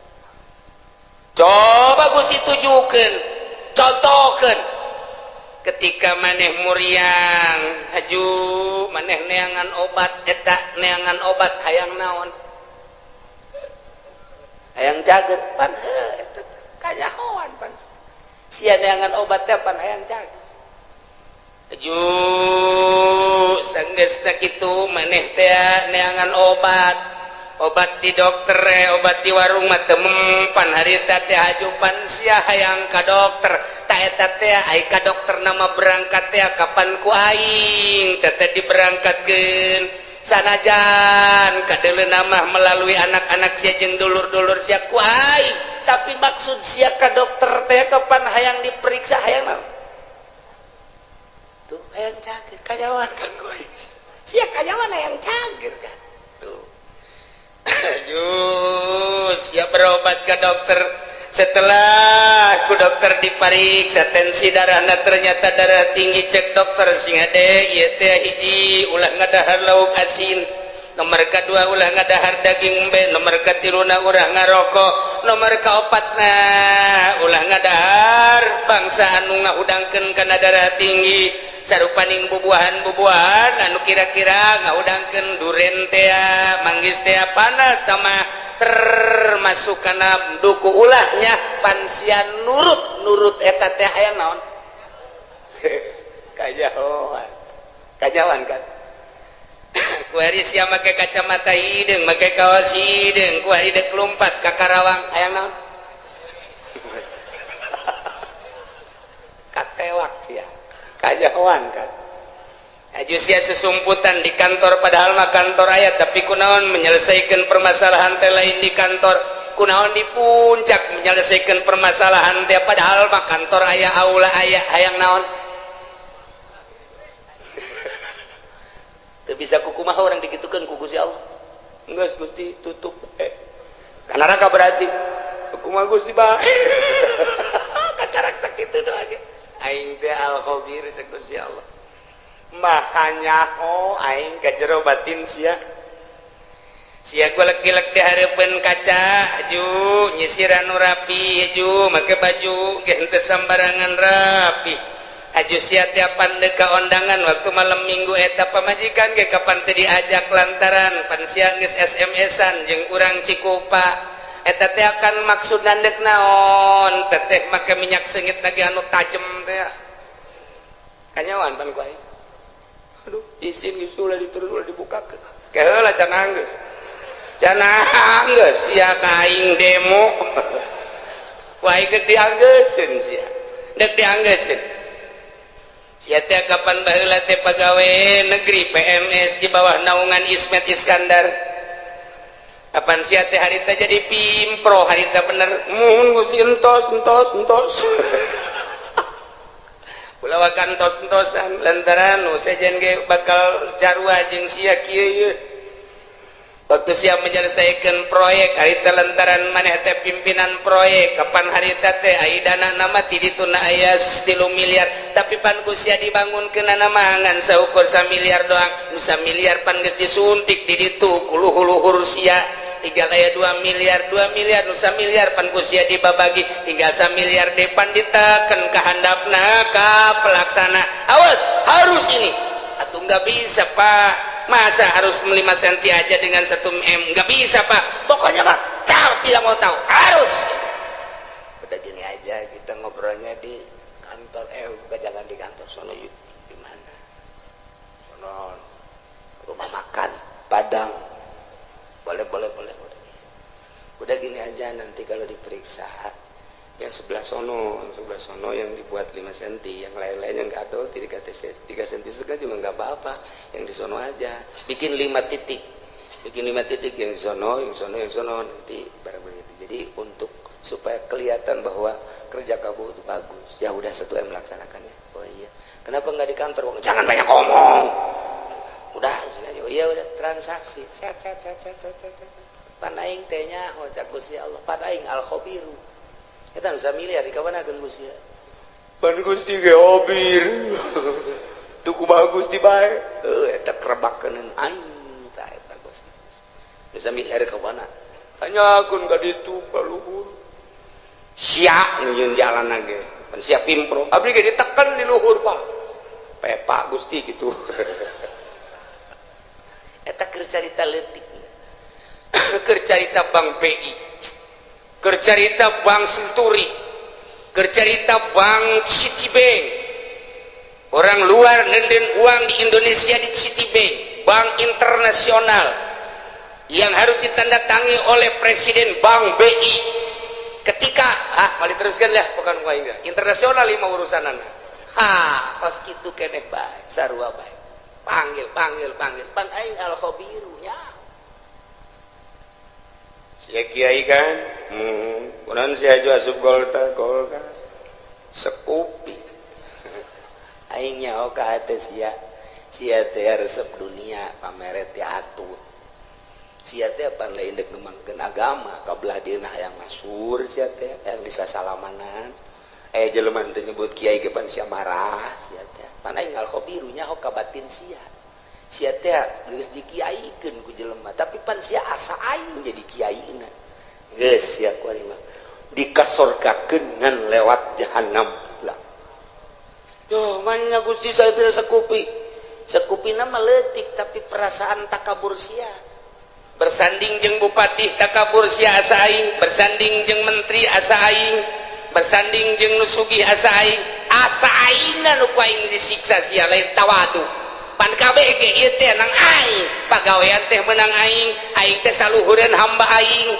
Coba Gusti tujukeun contohkeun ketika maneh muriang haju maneh neangan obat eta neangan obat hayang naon hayang cager pan eta kanyahoan pan sia neangan obat teh pan hayang cager haju sanggeusna kitu maneh teh neangan obat di dokter obat di warung mah teu mempan harita teh haju pan sia hayang ka dokter ta eta teh ai ka dokter nama berangkat teh kapan ku aing teh diberangkatkeun sanajan kadeuleuna mah melalui anak-anak sia jeung dulur-dulur sia ku aing tapi maksud sia ka dokter teh kapan hayang diperiksa hayang naon tuh hayang cager kajawan kan ku aing sia kajawan hayang cager kan tuh siap berobat ke dokter setelah ku dokter dipariksa tensi darahna ternyata darah tinggi cek dokter sing ade ieu teh hiji ulah ngadahar lauk asin, nomor kedua ulah ngadahar daging embe, nomor katiluna ulah ngarokok, nomor kaopatna ulah ngadahar bangsa anu ngahudangkeun kana darah tinggi sarupaning bubuahan anu kira-kira ngahudangkeun duren teh manggis teh panas tamah termasuk kana duku ulahnya pansian nurut eta teh aya naon kajawan kan ku hari sia make kacamata hideung make kaos hideung ku hari deuk lompat ka Karawang aya naon katewak sia kajawan kan aju sia sesumputan di kantor padahal mah kantor aya tapi kunaon menyelesaikan permasalahan teh lain di kantor kunaon di puncak menyelesaikan permasalahan teh padahal mah kantor aya aula aya hayang naon teu bisa kukumaha orang digitukeun ku Gusti Allah geus Gusti tutup kana raka berarti kumaha Gusti bae kacarak sakitu doa ge aing teh al-khabir cek Gusti Allah makanya aing ka jero batin sia golek-golek di hareupeun kaca aju nyisir anu rapi aju make baju ge henteu sambarangan rapi aju sia tiapan deuk ka ondangan waktu malam minggu eta pamajikan ge kapan teu diajak lantaran pan sia geus SMS-an jeung urang Cikupa eta teh akan maksud nandeuk naon teteh make minyak seungit lagi anu tajem teh kanyawan pan ku aing aduh izin geus ulah dituruh ulah dibukakeun keheula can anggeus sia ka aing demo ku aing geus dianggeuskeun sia deuk dianggeuskeun sia teh kapan baheula teh pagawe negeri PMS di bawah naungan Ismet Iskandar kapan sia teh harita jadi pimpro harita bener muhun Gusti entos ulah kantos-entosan lantaran sejen ge bakal carua jeung sia kieu waktu sia menyelesaikan proyek harita lantaran maneh teh pimpinan proyek kapan harita teh ai dana nama ti dituna aya 3 miliar tapi pan ku sia dibangunkeun nama ngan saukur 1 miliar doang nu 1 miliar pan geus disuntik di ditu ku luhur-luhur sia tinggal aya 2 miliar nu 1 miliar pan ku sia dibabagi tinggal 1 miliar depan diteken ka handapna ka pelaksana awas harus ini atuh enggak bisa Pak masa harus 5 senti aja dengan 1 M enggak bisa Pak pokoknya Pak tahu tidak mau tahu harus udah gini aja kita ngobrolnya di kantor jangan di kantor sono yuk. Di mana? Sono rumah makan Padang. Boleh. Udah gini aja, nanti kalau diperiksa yang sebelah sono yang dibuat 5 cm, yang lain-lain yang nggak tahu 3 cm juga nggak apa-apa, yang di sono aja. Bikin 5 titik yang di sono nanti barang begitu. Jadi untuk supaya kelihatan bahwa kerja kamu itu bagus, ya udah 1M laksanakannya. Oh iya, kenapa nggak di kantor? Jangan banyak ngomong. Udah, oh iya udah transaksi. Set. Pan aing teh nya hojak Gusti Allah, pan aing al khabiru. Eta nu samiliar di kamanakeun Gusti. Pan Gusti ge khabir. Tuku bagus di bae. Eta krebakeun aing tah eta Gusti. Nu samiliar ka mana? Tanyakeun ka ditu ka luhur. Sia nu yeun jalan ge. Pan sia pimpro. Abdi ge diteken di luhur, Pak. Pepa Gusti gitu. Eta keur carita leutik. Keur carita Bank BI, keur carita Bank Senturi, keur carita Bank Citibank. Orang luar nenden uang di Indonesia di Citibank, bank internasional yang harus ditandatangani oleh Presiden Bank BI. Ketika mali teruskan lah bukan enggak internasional 5 urusanan. Pas kitu keneh bae, sarua bae. Panggil. Pan aing al khabiru nya. Sia kiai kan, kunaon sia aju asup golka sekupi. Aing nyaho ka hate sia teh resep dunia pamere teh atut. Sia teh pan lain dek ngembangkeun agama, kabelah dieuna hayang masyhur sia teh yang bisa salamanan. Jelema teh nyebut kiai ge pan sia marah sia teh. Pan aing al khabiru nyaho ka batin sia. Sia teh geus dikiaikeun ku jelema, tapi pan sia asa aing jadi kiaina. Geus sia ku ari mah dikasorkakeun ngan lewat jahanam lah. Yo manya Gusti saya sekupi. Sekupina mah leutik tapi perasaan takabur sia. Bersanding jeung bupati takabur sia asa aing, bersanding jeung menteri asa aing, bersanding jeung nu sugih asa aing. Asa aingna nu ku aing disiksa sia lain tawadu. Pan kabeh ge ieu teh nang aing, pagawean teh menang aing teh saluhureun hamba aing.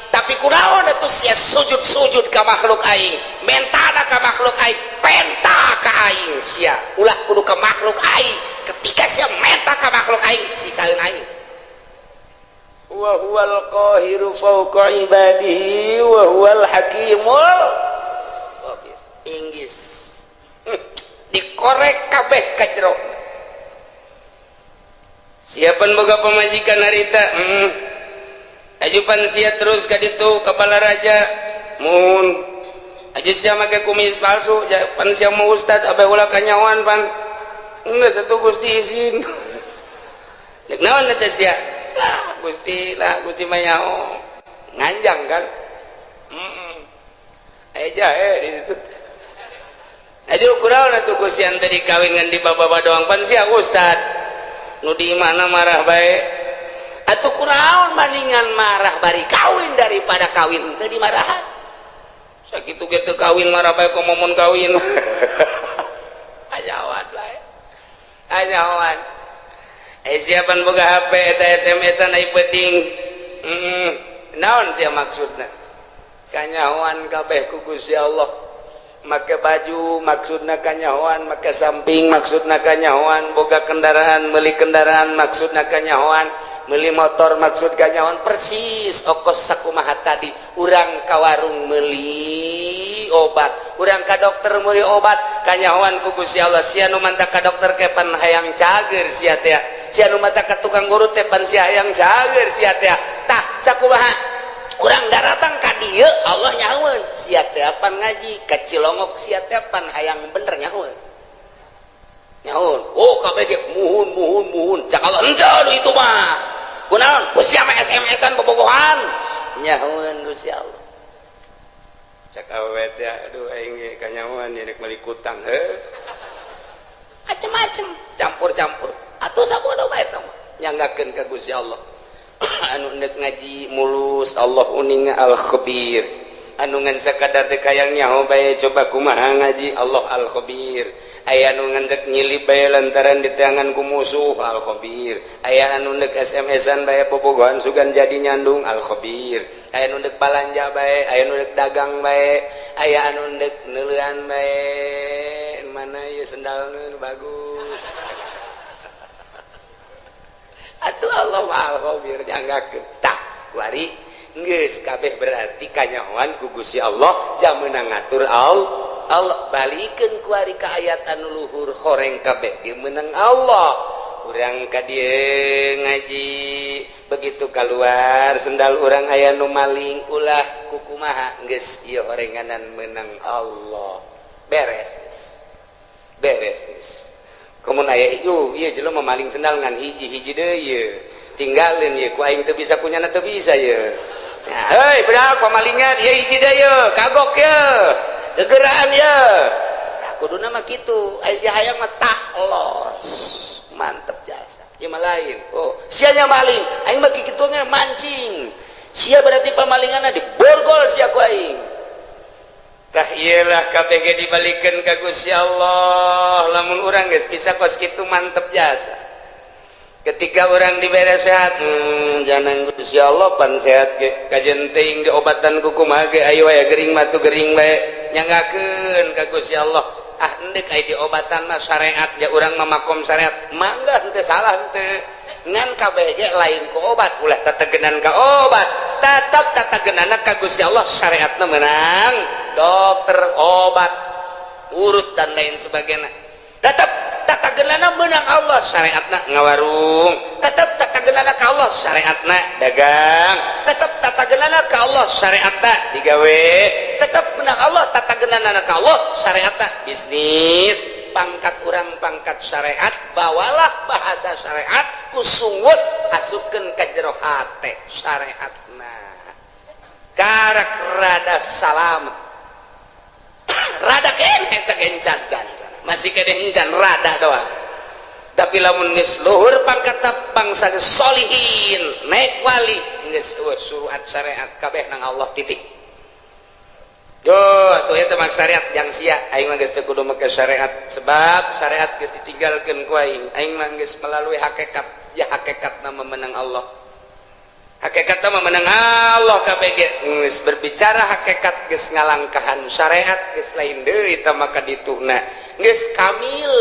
Tapi kunaon atuh sia sujud ka makhluk aing, mentana ka makhluk aing, penta ka aing sia. Ulah kudu ka makhluk aing, ketika sia menta ka makhluk aing, siksaeun aing. Wa huwal qahiru fawqa ibadihi wa huwal hakimul khabir. Inggis. Dikorek kabeh ka jero. Siapan boga pamajikan harita ajupan sia terus ka ditu ka Balaraja mun aja sia make kumis palsu pan sia mau ustad abe ulah kanyawan pan geus atuh Gusti izin cek naon teh sia Gusti mah nyaho nganjang kan aja di situ aja kunaon atuh Gusti ante dikawin ngan di baba doang pan sia ustad nu di mana marah baik atuh kunaon bandingan marah bari kawin daripada kawin teu dimarahan sakitu ge teu kawin marah bae kok momon kawin ajawan bae ajawan siapan boga HP eta SMS-an ai penting naon sia maksudna kanyahoan kabeh ku Gusti Allah make baju maksudna kanyahoan, make samping maksudna kanyahoan, boga kendaraan meuli kendaraan maksudna kanyahoan, meuli motor maksud kanyahoan persis okos sakumaha tadi. Urang ka warung meuli obat, urang ka dokter meuli obat kanyahoan ku Gusti Allah. Sia nu manta ka dokter ke pan hayang cager sia teh, sia nu manta ka tukang guru teh pan sia hayang cager sia teh. Tah sakumaha urang datang ka dieu Allah nyahoeun sia teh pan ngaji ka Cilongok sia teh pan hayang bener nyahoeun oh kabeh ge muhun cak Allah henteu itu mah kunaon sia mah SMS-an bobogohan nyahoeun Gusti Allah cak awewe teh aduh aing ge kanyahoan nek meuli kutang macem-macem campur-campur atuh sabodo bae tah nyanggakeun ka Gusti Allah anu nek ngaji mulus Allah uninga al khabir anungan sekadar dekayang nyaho bae coba kumaha ngaji Allah al-khabir. Aya anu ngendek nyilip bae lantaran diteangan ku musuh al-khabir. Aya anu ndek SMS-an bae bobogohan sugan jadi nyandung al-khabir. Aya anu ndek balanja bae, aya anu ndek dagang bae, aya anu ndek neuleuan bae. Mana ieu sendalna nu bagus. Atuh Allah al-khabir dianggakeun. Tah kuari geus kabeh berarti kanyahoan ku Gusti Allah jameunang ngatur Allah balikeun kuari ka ayat anu luhur horeng kabeh di meunang Allah. Urang ka dieu ngaji begitu keluar sendal urang aya nu maling ulah kukumaha geus ieu horenganan meunang Allah. Beres geus. Komun aya ieu jelema maling sendal ngan hiji-hiji deui ieu. Tinggalin ieu ku aing teu bisa kunyana teu bisa ieu. Hei bedak pamalingan ieu hiji deui ieu kagok ieu. Gegeraan ieu. Tah kuduna mah kitu. Aya si hayang mah tahlos. Mantep jasa. Ieu mah lain. Oh, sia nya maling, aing mah kitu ge mancing. Sia berarti pamalinganna diborgol sia ku aing. Tah iyalah kabeh ge dibalikeun ka Gusti Allah. Lamun urang geus bisa kos kitu mantep jasa. Ketika orang dibere sehat, jangan Gusti Allah pan sehat ge kajen teuing diobatan ku kumaha ge ayo aya gering mah tu gering bae nyanggakeun ka Gusti Allah. Ah endek aya diobatan mah syariat ja urang mah makom syariat. Mangga henteu salah henteu. Ngan kabeh ge lain ku obat ulah tategenan ka obat. Tetep tategenana ka Gusti Allah syariatna meunang dokter obat urut dan lain sebagainya. Tetep tatagenana meunang Allah syariatna ngawarung, tetep tatagenana ka Allah syariatna dagang, tetep tatagenana ka Allah syariatna digawe, tetep meunang Allah tatagenana ka Allah syariatna bisnis. Pangkat urang pangkat syariat, bawalah bahasa syariat ku sungut asupkeun ka jero hate syariatna. Karak rada salam rada keneh teh gencan masih kene encan rada doang. Tapi lamun geus luhur pangkat bangsa solihin naik wali geus suruhat syariat kabeh nang Allah titik. Yo atuh eta mah syariat jang sia aing mah geus teu kudu make syariat sebab syariat geus ditinggalkeun ku aing. Aing mah geus melalui hakikat ya hakikatna memenang Allah. Hakikatna memenang Allah kabeh geus berbicara hakikat geus ngalangkahan syariat geus lain deui tah maka dituna. Geus kamil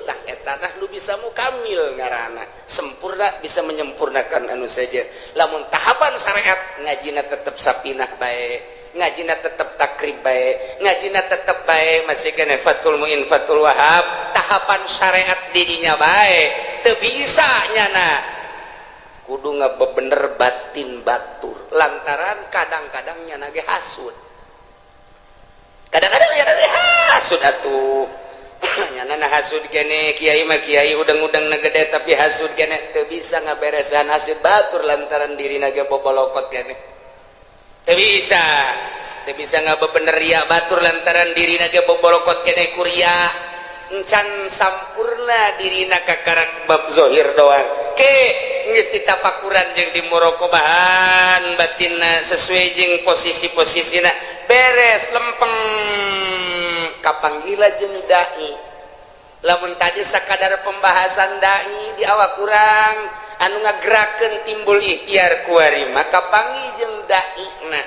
tah eta tah nu bisa mu kamil ngaranna sempurna bisa menyempurnakan anu saja. Lamun tahapan syariat ngajina tetep sapinah bae, ngajina tetep takrib bae, ngajina tetep bae masih kene Fathul Muin Fathul Wahab tahapan syariat didinya bae teu bisa nyana kudu ngabebener batin batur lantaran kadang-kadang nyana ge hasud. Kadang-kadang nyana ge hasud atuh. Nyana hasud kene kiai mah kiai udang-udang na gede tapi hasud kene teu bisa ngaberesan hasud batur lantaran dirina ge bobolokot kene teu bisa ngabebener ria batur lantaran dirina ge bobolokot kene kuria encan sampurna dirina kakarak bab zahir doang ke geus ditapakuran jeung dimorokobahan batinna sesuai jeung posisi-posisina beres lempeng kapanggila jeung dai. Lamun tadi sakadar pembahasan dai di awak kurang anu ngagerakeun timbul ikhtiar kuari maka panggih jeung dai na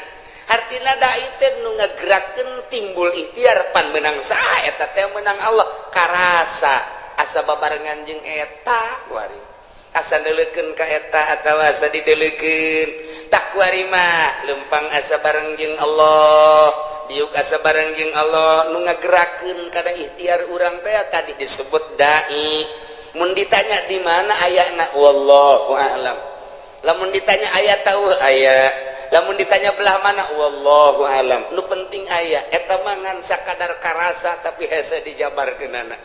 artina dai teh nu ngagerakeun timbul ikhtiar pan menang saha eta teh menang Allah karasa asa babarengan jeung eta kuari asa deuleukeun ka eta atawa asa dideuleukeun tah kuari mah lempang asa bareng jeung Allah diuk asa bareng jeung Allah nu ngagerakeun kana ikhtiar urang teh tadi disebut dai. Mun ditanya di mana ayana wallahu a'lam. Lamun ditanya aya tahu aya. Lamun ditanya belah mana wallahu a'lam. Nu penting aya eta mah ngan sakadar karasa tapi hese dijabarkeunana.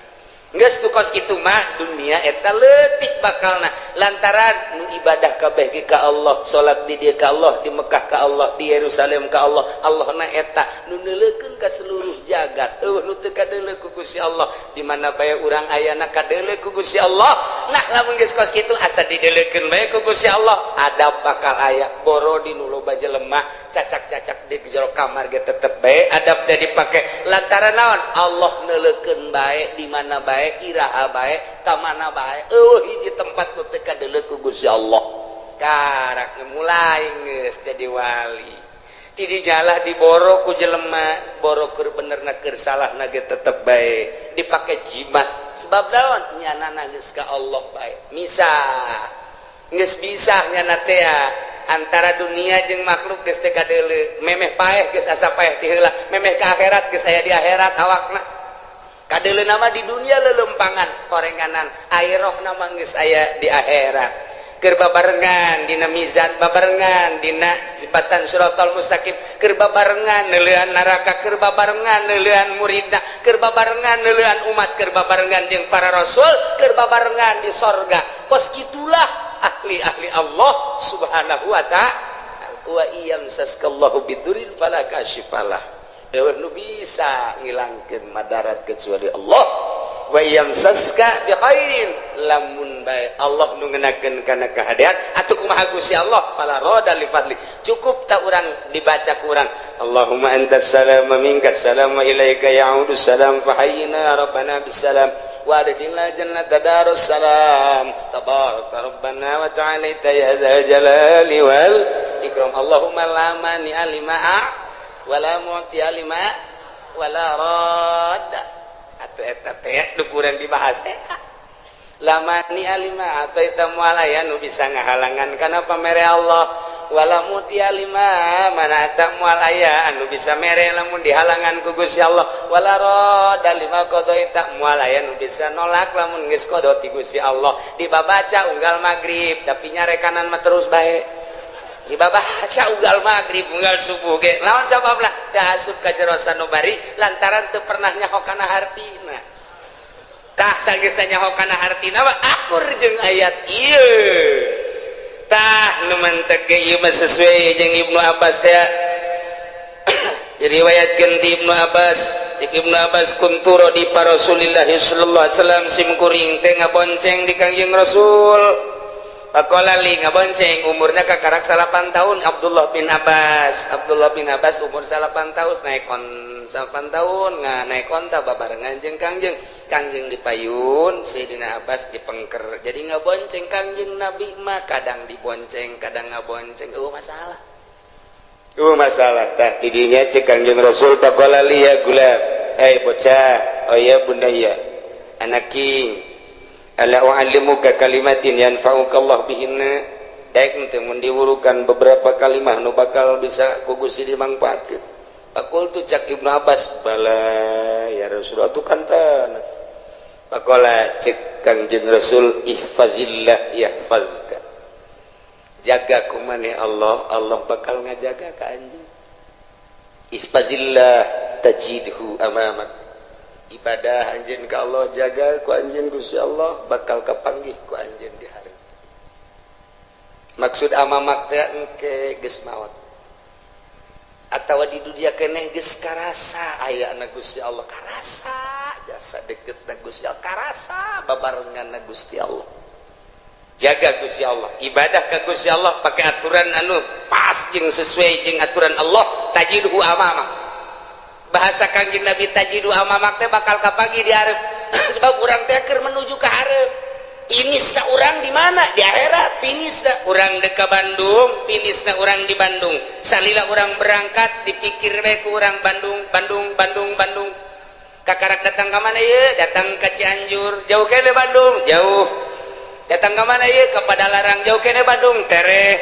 geus tu kos kitu mah dunia eta leutik bakalna lantaran nu ibadah kabeh ka Allah, salat di dieu ka Allah, di Mekah ka Allah, di Yerusalem ka Allah. Allahna eta nu neuleukeun ka seluruh jagat. Nu teu kadeuleu ku Gusti Allah, di mana bae urang ayana kadeuleu ku Gusti Allah. Nah lamun geus kos kitu asa dideuleukeun bae ku Gusti Allah, adab bakal aya. Boro di nu loba jelema cacak-cacak di jero kamar ge tetep bae, adab teh dipake lantaran naon? Allah neuleukeun bae di mana bae, iraha bae, ka mana bae. Hiji tempat nu teu kadeuleu ku Gusti Allah. Karak mulai geus jadi wali. Ti dijalah diboro ku jelema, boro keur benerna keur salahna ge tetep bae, dipake jimat. Sebab naon? Nyanana geus ka Allah bae. Misah. Geus bisa nyana teh antara dunia jeung makhluk geus teu kadeuleu. Memeh paeh geus asa paeh ti heula, memeh ka akhirat geus aya di akhirat awakna. Kadeuleu nama di dunia lelempangan korenganan, airokna mah geus aya di akhirat. Keur babarengan dina mizan, babarengan dina sifatan siratal mustaqim, keur babarengan neuleuan neraka, keur babarengan neuleuan muridna, keur babarengan neuleuan umat, keur babarengan jeung para rasul, keur babarengan di sorga. Kos kitulah ahli-ahli Allah subhanahu wa ta'ala. Wa iyam saskallahu bidurin fala kashifalah. Nu bisa ngilangkeun madarat kecuali Allah. Wa yamsaska bi khairin, lamun bae Allah nu ngeunakeun kana kahadian atuh kumaha Gusti Allah fala rada li fadli. Cukup ta urang dibaca ku urang Allahumma antas salam wa minkas salam wa ilaika ya'udu salam fa hayyina rabbana bis salam wa adkhilna jannata darus salam tabarakta rabbana wa ta'ala ya dzal jalali wal ikram. Allahumma la mani alima wa la mu'ti alima wa la radda. Atau eta teh nu kurang dibahas teh lamani alima atau eta moal aya nu bisa ngahalangan kana pamere Allah, wala muti alima mana eta moal aya anu bisa mere lamun dihalangan ku Gusti Allah, wala rada lima qada eta moal aya nu bisa nolak lamun geus qada ti Gusti Allah. Dibabaca unggal magrib tapi nyarekanan mah terus bae, dibabaca unggal magrib unggal subuh ge lawan sababna teu asup ka jero sanubari lantaran teu pernah nyaho kana hartina. Tah sageus nyaho kana hartina mah akur jeung ayat ieu. Tah nu manteg ge ieu mah sesuai jeung Ibnu Abbas teh. Diriwayatkeun ti Ibnu Abbas, cek Ibnu Abbas kuntu radifa Rasulillah sallallahu alaihi wasallam sim kuring teh ngabonceng di Kangjeng Rasul. Pakola li ngabonceng umurna kakarak 8 tahun Abdullah bin Abbas. Abdullah bin Abbas umur 8 tahun naikon 8 tahun naikon ta babarengan jeung Kangjeng dipayun Sayyidina Abbas dipengker. Jadi ngabonceng Kangjeng Nabi mah kadang dibonceng kadang ngabonceng. Masalah. Masalah tah tidinya cek Kangjeng Rasul pakola li ya gulam. Bocah, oh ya bunda ya. Anak king ala u'allimuka kalimatin yanfa'uka Allah bihinna. Daek teh mun diwurukan beberapa kalimah nu bakal bisa ku Gusti dimangpaatkeun. Pakultu cak Ibnu Abbas bala ya Rasul atuh kantana. Pakola cek Kangjeng Rasul ihfazillah yahfazka. Jaga ku maneh Allah, Allah bakal ngajaga ka anjeun. Ihfazillah tajidhu amamak. Ibadah anjeun ka Allah jaga ku anjeun Gusti Allah bakal kapanggih ku anjeun di hari. Maksud amamak teh engke geus maot. Atawa di dunia keneh geus karasa ayana Gusti Allah, karasa jasa deketna Gusti Allah, karasa babarenganna Gusti Allah. Jaga Gusti Allah, ibadah ka Gusti Allah pakai aturan anu pas jeung sesuai jeung aturan Allah, tajidhu amamak. Bahasa Kangjeng Nabi tajidu amamak teh bakal kapagi di hareup. Sebab urang teh keur menuju ka hareup. Finisna urang di mana? Di akhirat. Finisna urang deka Bandung, finisna urang di Bandung. Salila urang berangkat dipikir we ku urang Bandung. Kakarak datang ka mana ieu? Datang ka Cianjur. Jauh kene Bandung, jauh. Datang ka mana ieu? Ka Padalarang. Jauh kene Bandung, tereh.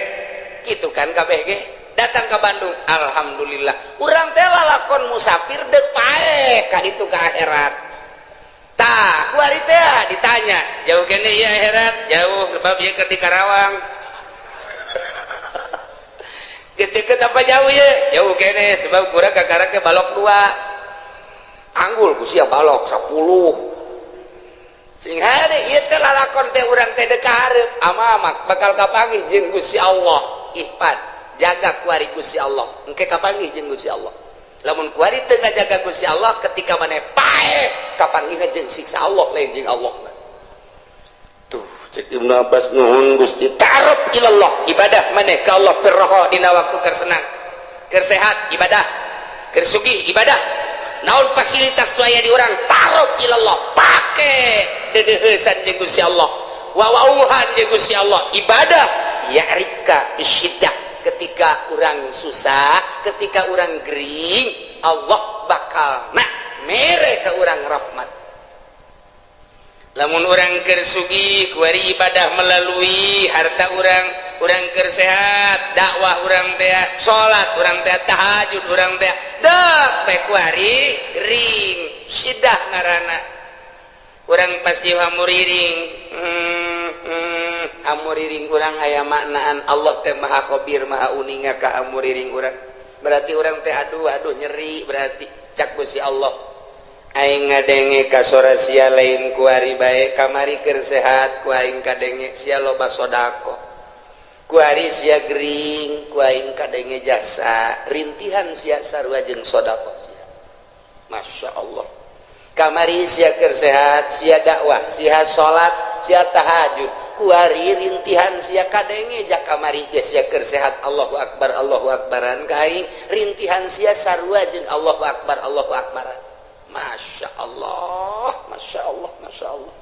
Kitu kan kabeh ge. Datang ke Bandung, alhamdulillah urang teh lalakon musafir deuk pae ka ditu ka akhirat. Tah ku ari teh ditanya jauh kene ieu akhirat, jauh sebab ieu keur di Karawang. Geus deukeut apa jauh ieu? Jauh kene sebab urang kakarak ke balok 2. Anggul ku sia balok 10. sing hade ieu teh lalakon teh urang teh deuk ka hareup amamak bakal kapanggih jeung Gusti Allah. Ihfad jaga ku ari Gusti Allah engke kapanggih jeung Gusti Allah. Lamun ku ari teu ngajaga Gusti Allah ketika maneh pae kapanggihna jeung siksa Allah lain jeung Allah. Tuh cek Ibnu Abbas nuhun Gusti ta'aruf ilallah ibadah maneh ka Allah firraha dina waktu keur senang keur sehat ibadah keur sugih ibadah naon fasilitas waya di urang ta'aruf ilallah pake dedeuheusan jeung Gusti Allah wawauhan jeung Gusti Allah ibadah ya'rifka bisyiddah ketika urang susah ketika urang gering Allah bakal mere ka urang rahmat. Lamun urang keur sugih kuari ibadah melalui harta urang keur sehat dakwah urang teh salat urang teh tahajud urang teh dek teh kuari ring sidah ngaranna urang pasti hamuriring hamuriring urang aya maknaan Allah teh maha khabir maha uninga ka hamuriring urang berarti urang teh aduh nyeri berarti cak Gusti Allah aing ngadenge ka sora sia lain ku ari bae kamari keur sehat ku aing kadenge sia loba sodako ku ari sia gering ku aing kadenge jasa rintihan sia sarua jeung sodako sia Masya Allah kamari sia keur sehat sia dakwah sia salat sia tahajud ku ari rintihan sia kadenge jak kamari ge sia keur sehat Allahu akbaran ka aing rintihan sia sarua jeung Allahu akbar Masya Allah, Masya Allah, Masya Allah.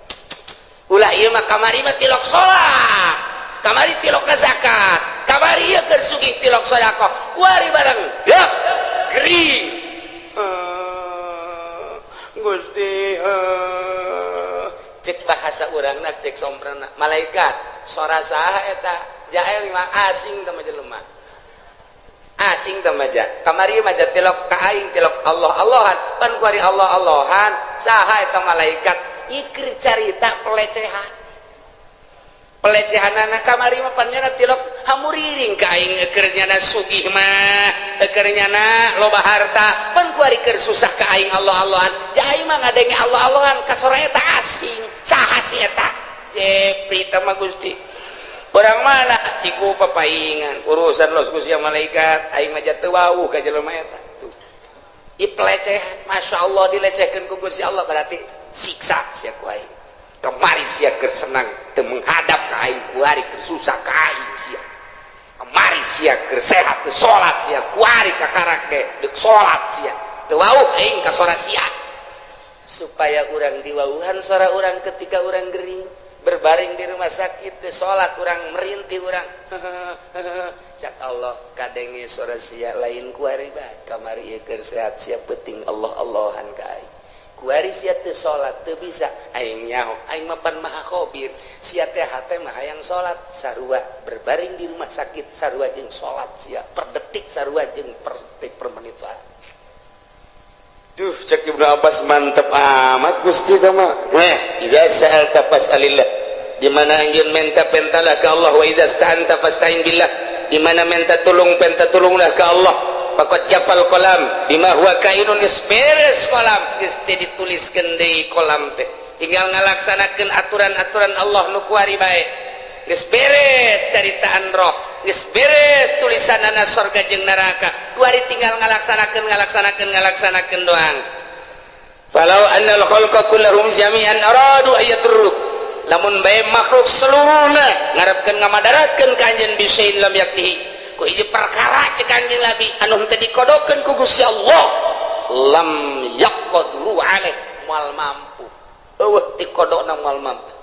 Ulah ieu mah kamari mah tilok salat, kamari tilok zakat, kamari ieu keur sugih tilok sedekah. Kuari bareng dek gering. Gusti cek bahasa urangna cek somprana malaikat sora saha eta jael mah asing teh jelema. Asing temaja kamari maja tilok ka aing tilok Allah-Allahan pan kuari Allah-Allahan saha eta malaikat ikir carita pelecehanana kamari mah pan nyana tilok hamuriring ka aing keur nyana sugih mah keur nyana loba harta pan kuari keur susah ka aing Allah-Allahan jai mah ngadenge Allah-Allahan ka sora eta asing saha si eta jepri teh mah Gusti orang mana ciku papaingan urusan los Gusti malaikat aing mah teu wauh ka jelema eta tuh ieu pelecehan Masya Allah dilecehkeun ku Gusti Allah berarti siksa sia ku aing kemari sia keur senang teu menghadap ka aing kuari keur susah ka aing sia kemari sia keur sehat teu salat sia kuari ka karake deuk salat sia teu wauh aing ka sora sia supaya urang diwauhan sora urang ketika urang gering berbaring di rumah sakit sholat kurang merintih kurang cak Allah kadenge sora sia lain kuari bae kamari keur sehat sia penting Allah-Allahan ka aing kuari sia teu sholat teu bisa aing nyaho aing mapan maha khabir sia teh hate mah hayang sholat sarua berbaring di rumah sakit sarua jeung sholat sia per detik sarua jeung per detik per menit sholat. Duh cek Ibnu Abbas mantep amat Gusti teh mah idza sa'alta fas'alillah di mana anjeun minta pentalah ka Allah wa idza sta'anta fasta'in billah di mana minta tulunglah ka Allah faqad jafal qalam bima huwa kainun isberes qalam geus teh dituliskeun deui qalam teh tinggal ngalaksanakeun aturan-aturan Allah nu kuari bae geus beres caritaan roh geus beres tulisanana surga jeung neraka kuari tinggal ngalaksanakeun doang falau annal khalqa kullahum jami'an aradu ayaturruk lamun bae makhluk seluruhna ngarepkeun ngamadaratkeun ka anjeun bisain lam yaktihi ku hiji perkara cek anjeun Nabi anu teu dikodokeun ku Gusti Allah lam yaqdiru alaih moal mampu eueuh dikodona moal mampu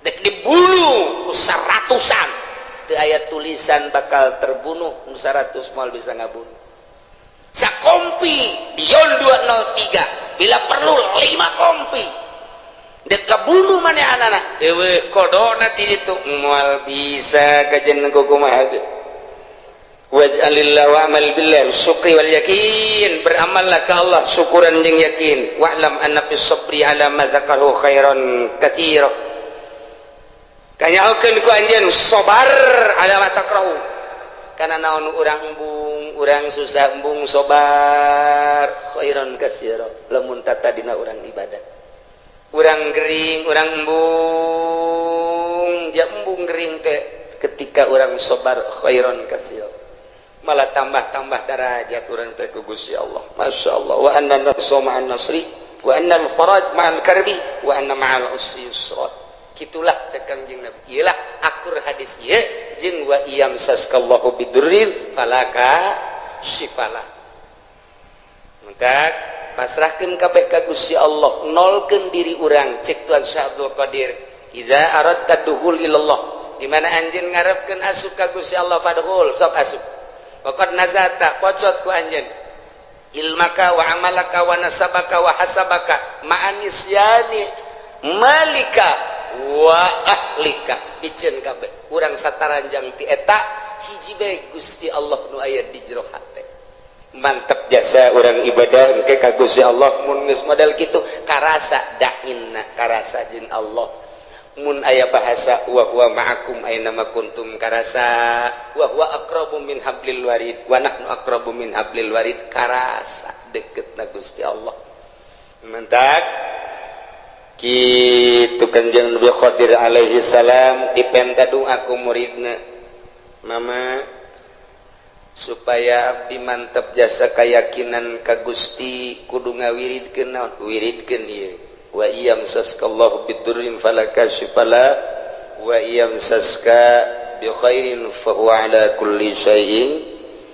dek dibunuh ku saratusan teu aya tulisan bakal terbunuh nu 100 moal bisa ngabunuh sakompi dion 203 bila perlu 5 kompi dek kabunuh maneh anana eueuh kodona ti ditu moal bisa kajen kumaha ge waj'alillahu amal billah syukri wal yakin beramallah ka Allah syukuran jeung yakin wa'lam anna bis sabri ala ma dzakarahu khairan katsira kanyakeun ku anjeun sabar ala ma takrahu kana naon urang embung urang susah embung sabar khairan katsira lamun tata dina urang ibadah urang gering urang embung dia embung gering teh ketika orang sabar khairon kasih malah tambah derajat urang teh ku Gusti Allah. Masya Allah. Wa anna nasra ma'an nasri wa anna al-faraj ma'al karbi wa anna ma'al usri yusra. Kitulah cek Kangjeng Nabi. Iyalah akur hadis ieu jeung wa iyam saskallahu bidurril falaka syifala. Maka pasrahkeun kabeh ka Gusti Allah, nolkeun diri urang cek Tuhan Syekh Abdul Qadir. Idza aradta duhul ilallah, di mana anjeun ngarepkeun asup ka Gusti Allah fadhul sok asup. Waqad nazata pocot ku anjeun ilmaka wa amalaka wa nasabaka wa hasabaka ma'anisyani malika wa ahlika biceun kabeh urang sataranjang ti eta hiji bae Gusti Allah nu aya di jero hate. Mantap jasa orang ibadah engke ka Gusti Allah mun geus model kitu karasa dainna karasa jeung Allah. Mun aya bahasa wa huwa ma'akum aina ma kuntum karasa wa huwa aqrabu min hablil warid wa nahnu aqrabu min hablil warid karasa deketna Gusti Allah. Mantap kitu Kanjeng Nabi Khadir alaihi salam dipenta doa ku muridna mama supaya abdi mantap jasa keyakinan ka Gusti kudu ngawiridkeun naon wiridkeun ieu wa iyam saskallahu bidurrin falaka syifala wa iyam saska bi khairin fa huwa ala kulli syai'in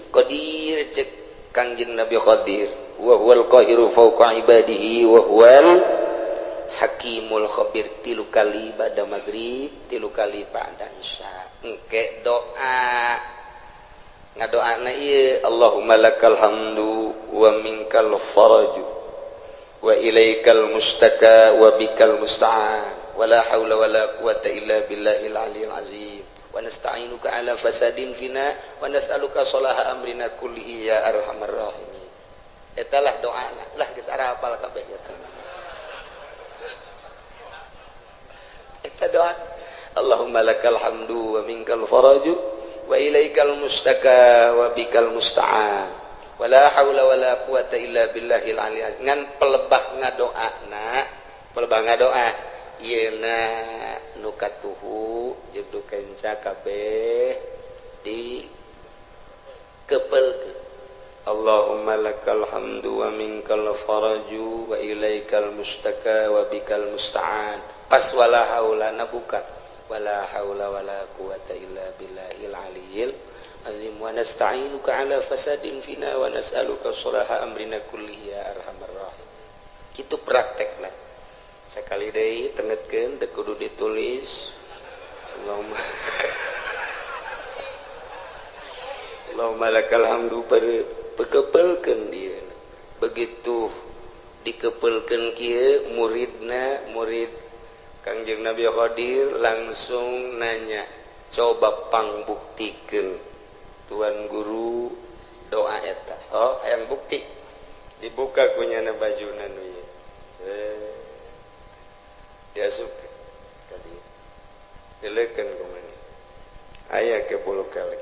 qadir cek Kangjeng Nabi Khadir wa huwal qahiru fawqa ibadihi wa huwal hakimul khabir. Tilu kali pada maghrib tilu kali pada isya engke doa ngadoana ieu Allahumma lakal hamdu wa minkal faraju wa ilaikal mustaka wa bikal musta'an wa la haula wa la quwata illa billahil aliyil azim wa nasta'inuka ala fasadin fina wa nas'aluka salaha amrina kullihi ya arhamar rahimin. Eta lah doana lah geus ara hafal kabeh eta. Eta doa Allahumma lakal hamdu wa minkal faraju wa ilaikal mustaka wa bikal musta'an wala haula wala quwata illa billahil aliyil azim. Ngan pelebah ngadoa ieuna nu katuhu jeung nu kenca kabeh di kepelkeun. Allahumma lakal hamdu wa minkal faraju wa ilaikal mustaka wa bikal musta'an. Pas wala haula nabuka wala haula wala quwata illa billahil aliyil azim wa nasta'inuka ala fasadin fina wa nas'aluka salaha amrina kullihi ya arhamar rahim. Kitu praktek lah sakali deui tengetkeun teu kudu ditulis. Allahumma lakal hamdu pekepelkeun dieu begitu dikepelkeun kieu murid Kangjeng Nabi Khadir langsung nanya coba pangbuktikeun Tuan Guru doa eta. Oh hayang bukti dibuka kunyana bajuna nu ieu diasup ka dieu dileukeun ku mana aya ke 10 kali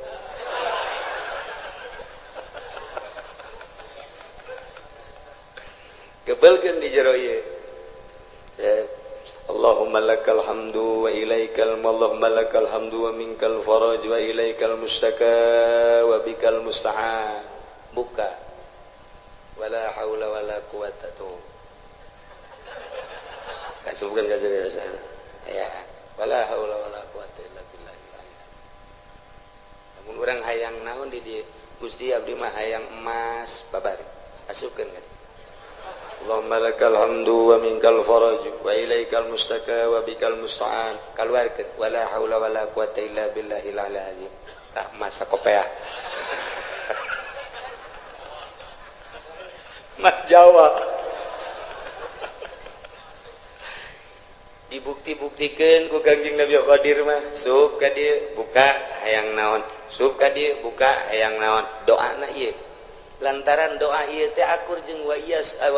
kebelkeun di jero ieu Allahumma lakal hamdu wa ilaikal Allahumma lakal hamdu wa minkal faraj wa ilaikal mustaka wa bikal musta'an. Buka wala haula wala quwata tuh kasubkan gajari sana ya wala haula wala quwata illa billah. Namun orang hayang naon di dieu Gusti abdi mah hayang emas babari asupkeun ka. Allahumma lakal hamdu wa minkal faraj wa ilaikal mustaka wa bikal musta'an. Kaluarkeun wala haula wala quwata illa billahil aliyil azim. Tah mas sakopeah. Mas Jawa. Dibukti-buktikeun ku Kangjeng Nabi Khadir mah sup ka dieu buka hayang naon sup ka dieu buka hayang naon doana ieu. Lantaran doa ieu teh akur jeung wa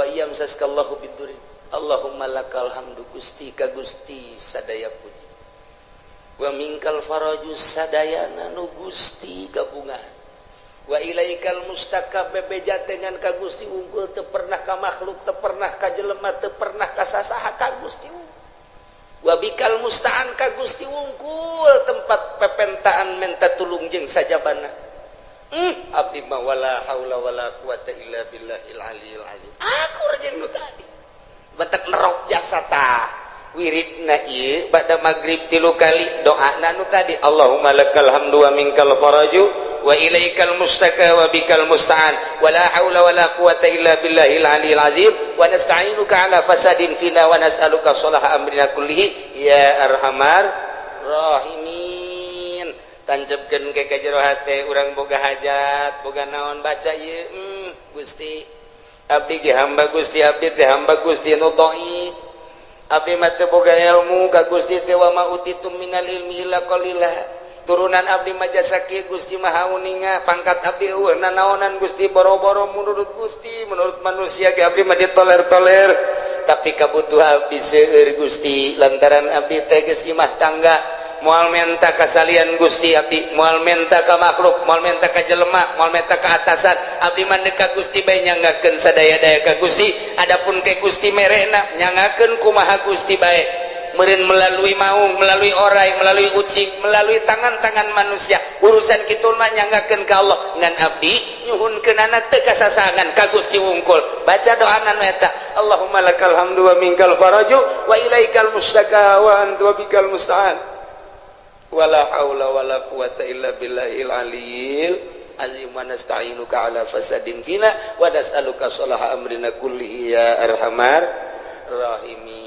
iyam saskallahu bidurri. Allahumma lakal hamdu Gusti ka Gusti sadaya puji. Wa minkal faraju sadayana nu Gusti gabungan. wa ilaikal mustaka bebeja dengan ka Gusti unggul teu pernah ka makhluk teu pernah ka jelema teu pernah ka sasaha ka Gusti unggul wa bikal musta'an ka Gusti unggul tempat pepentaan menta tulung jeung sajabana abdi mah wala haula wala quwata illa billahil aliyil azim akur jeung nu tadi batak nerok jasa tah wiridna ieu bada magrib 3 kali doana nu tadi Allahumma lakal hamdu wa minkal faraju wa ilaikal mustaka wa bikal musta'an wala haula wala quwata illa billahil aliyil azim wa nasta'inuka ala fasadin fina wa nas'aluka sholaha amrina kullihi ya arhamar rahimin tanjebkeun ke ka jero hate urang boga hajat boga naon baca ieu Gusti abdi ge hamba Gusti abdi teh hamba Gusti nu dhaif abdi mah teu boga ilmu ka Gusti teh wa ma utitum minal ilmi illa qalila turunan abdi mah jasa kieu Gusti mah uninga pangkat abdi eueuh nanaonan Gusti boro-boro menurut Gusti menurut manusia ge abdi mah ditoler-toler tapi kabutuhan abdi seueur Gusti lantaran abdi teh geus imah tangga moal menta kasalian Gusti abdi moal menta ka makhluk moal menta ka jelema moal menta ka atasan abdi mah ka Gusti bae nyangakeun sadaya-daya ka Gusti adapun ke Gusti merena nyangakeun kumaha Gusti bae meureun melalui maung melalui orai melalui ucing melalui tangan-tangan manusia urusan kitu mah nyangakeun ka Allah ngan abdi nyuhunkeunana teu kasasangan ka Gusti wungkul baca doana nu eta Allahumma lakal hamdu wa minkal faraju wa ilaikal mustaka wa anta bikal musta'an wala haula wala quwata illa billahil aliyil azim wa nasta'inuka ala fasadin fina wa nas'aluka sholaha amrina kullihi ya arhamar rahimin